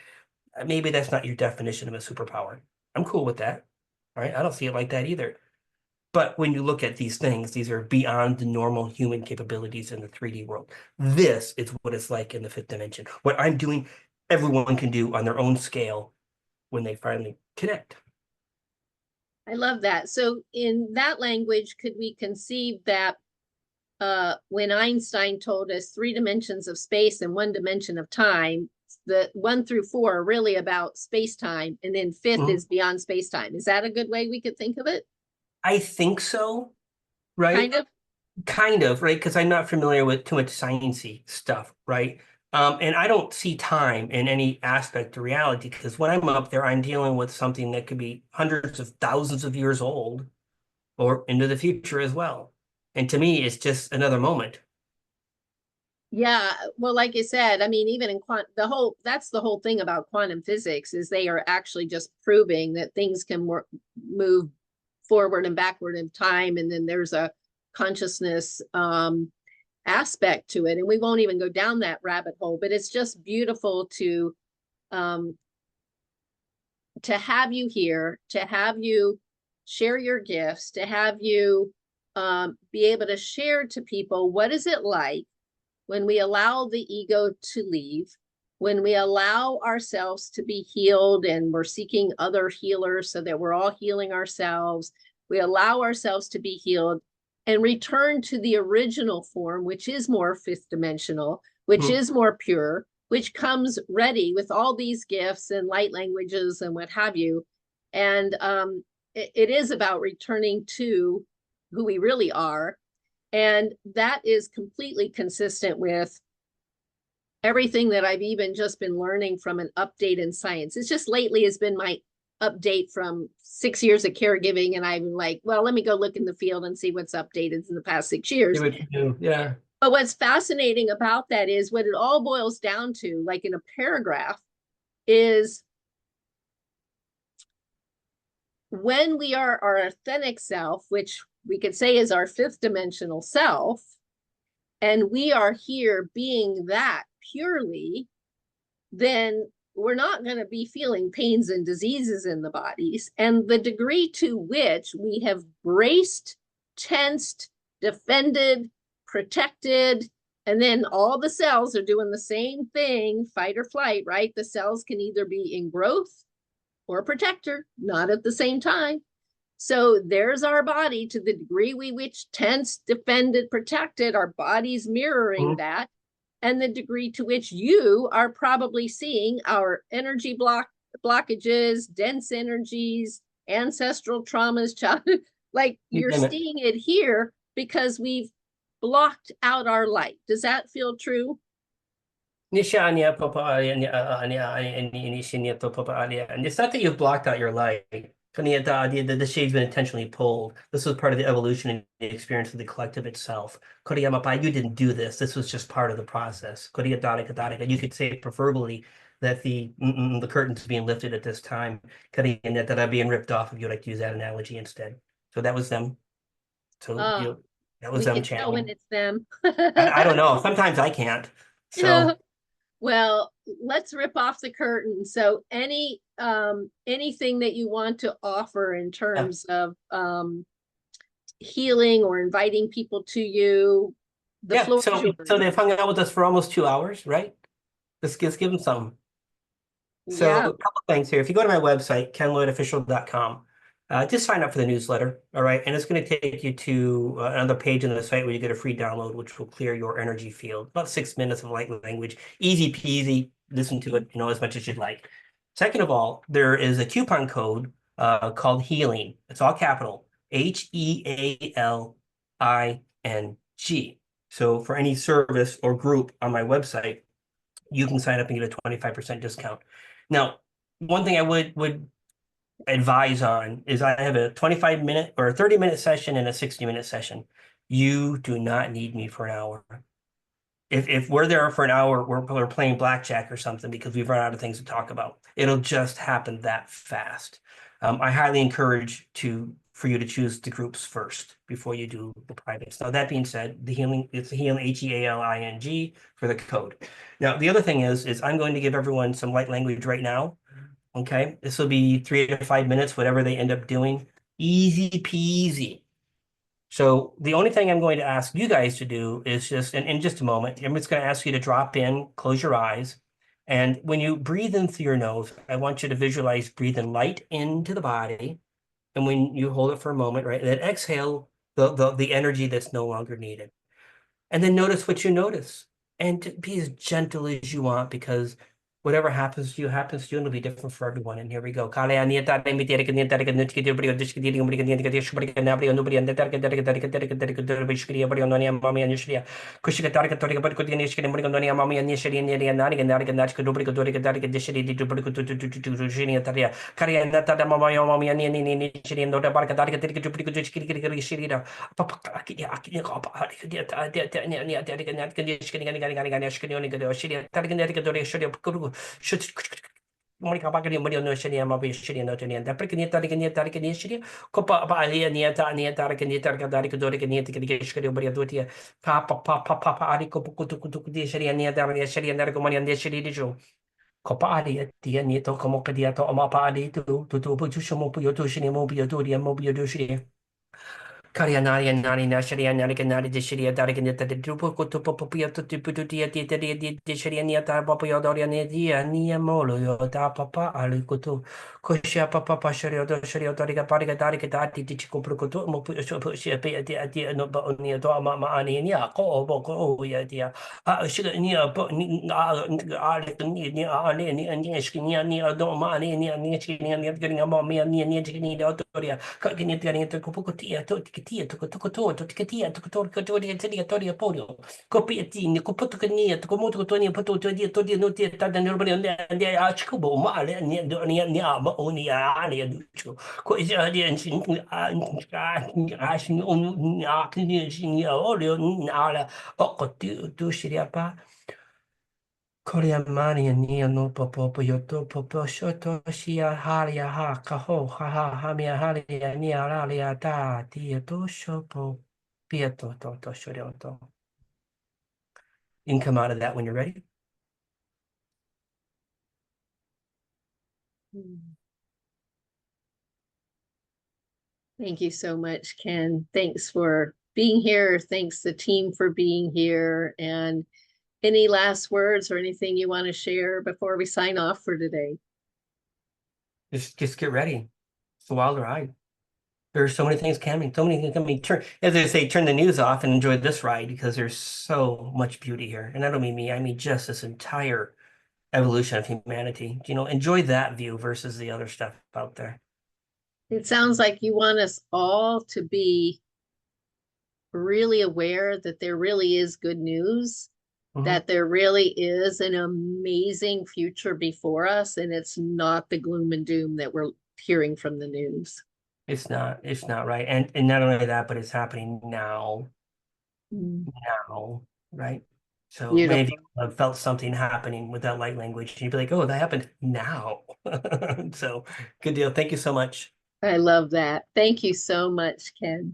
Maybe that's not your definition of a superpower. I'm cool with that, right? I don't see it like that either. But when you look at these things, these are beyond the normal human capabilities in the 3D world. This is what it's like in the 5th dimension. What I'm doing, everyone can do on their own scale when they finally connect. I love that. So in that language, could we conceive that when Einstein told us 3 dimensions of space and 1 dimension of time, the 1 through 4 are really about space-time, and then 5th is beyond space-time. Is that a good way we could think of it? I think so, right? Kind of, right? Because I'm not familiar with too much sciencey stuff, right? And I don't see time in any aspect of reality because when I'm up there, I'm dealing with something that could be hundreds of thousands of years old or into the future as well. And to me, it's just another moment. Yeah, well, like you said, I mean, even in that's the whole thing about quantum physics is they are actually just proving that things can move forward and backward in time, and then there's a consciousness aspect to it, and we won't even go down that rabbit hole, but it's just beautiful to have you here, to have you share your gifts, to have you be able to share to people what is it like when we allow the ego to leave, when we allow ourselves to be healed and we're seeking other healers so that we're all healing ourselves, we allow ourselves to be healed and return to the original form, which is more 5th dimensional, which is more pure, which comes ready with all these gifts and light languages and what have you. And it is about returning to who we really are. And that is completely consistent with everything that I've even just been learning from an update in science. It's just lately has been my update from 6 years of caregiving. And I'm like, well, let me go look in the field and see what's updated in the past 6 years. Yeah. But what's fascinating about that is what it all boils down to, like in a paragraph, is when we are our authentic self, which we could say is our fifth dimensional self, and we are here being that purely, then we're not going to be feeling pains and diseases in the bodies. And the degree to which we have braced, tensed, defended, protected, and then all the cells are doing the same thing, fight or flight, right? The cells can either be in growth or protector, not at the same time. So there's our body, to the degree we which tensed, defended, protected, our body's mirroring that. And the degree to which you are probably seeing our energy blockages, dense energies, ancestral traumas, childhood, like you're seeing it here because we've blocked out our light. Does that feel true? And it's not that you've blocked out your light. The shade's been intentionally pulled. This was part of the evolution and the experience of the collective itself. You didn't do this. This was just part of the process. You could say preferably that the curtain's being lifted at this time. That being ripped off, if you like to use that analogy instead. So that was them. So that was them channeling. Know when it's them. I don't know. Sometimes I can't. So well, let's rip off the curtain. So anything that you want to offer in terms of healing or inviting people to you, the floor is yours. So they've hung out with us for almost 2 hours, right? Let's give them some. So a couple things here. If you go to my website, kenlloydofficial.com, just sign up for the newsletter, all right? And it's going to take you to another page on the site where you get a free download, which will clear your energy field. About 6 minutes of light language, easy peasy. Listen to it, as much as you'd like. Second of all, there is a coupon code called HEALING. It's all capital, HEALING. So for any service or group on my website, you can sign up and get a 25% discount. Now, one thing I would advise on is I have a 25-minute or a 30-minute session and a 60-minute session. You do not need me for an hour. If we're there for an hour, we're playing blackjack or something because we've run out of things to talk about. It'll just happen that fast. I highly encourage for you to choose the groups first before you do the privates. Now, that being said, it's the healing, HEALING for the code. Now, the other thing is I'm going to give everyone some light language right now. Okay, this will be 3 to 5 minutes, whatever they end up doing. Easy peasy. So the only thing I'm going to ask you guys to do is just, in just a moment, I'm just going to ask you to drop in, close your eyes. And when you breathe in through your nose, I want you to visualize breathing light into the body. And when you hold it for a moment, right, and then exhale the energy that's no longer needed. And then notice what you notice. And be as gentle as you want, because whatever happens to you, and it'll be different for everyone. And here we go. Koreamani and Nia no popo yoto popo shoto shia halia ha kaho ha ha hamia halia nia ralia da diato shopo piato to shorioto. You can come out of that when you're ready. Thank you so much, Ken. Thanks for being here. Thanks the team for being here. And any last words or anything you want to share before we sign off for today? Just get ready. It's a wild ride. There's so many things coming, so many things coming. Turn, as they say, turn the news off and enjoy this ride because there's so much beauty here. And I don't mean me, I mean just this entire evolution of humanity. You know, enjoy that view versus the other stuff out there. It sounds like you want us all to be really aware that there really is good news, that there really is an amazing future before us, and it's not the gloom and doom that we're hearing from the news. It's not right. And not only that, but it's happening now, right? So many of you Beautiful. have felt something happening with that light language, and you'd be like, oh, that happened now. So good deal. Thank you so much. I love that. Thank you so much, Ken.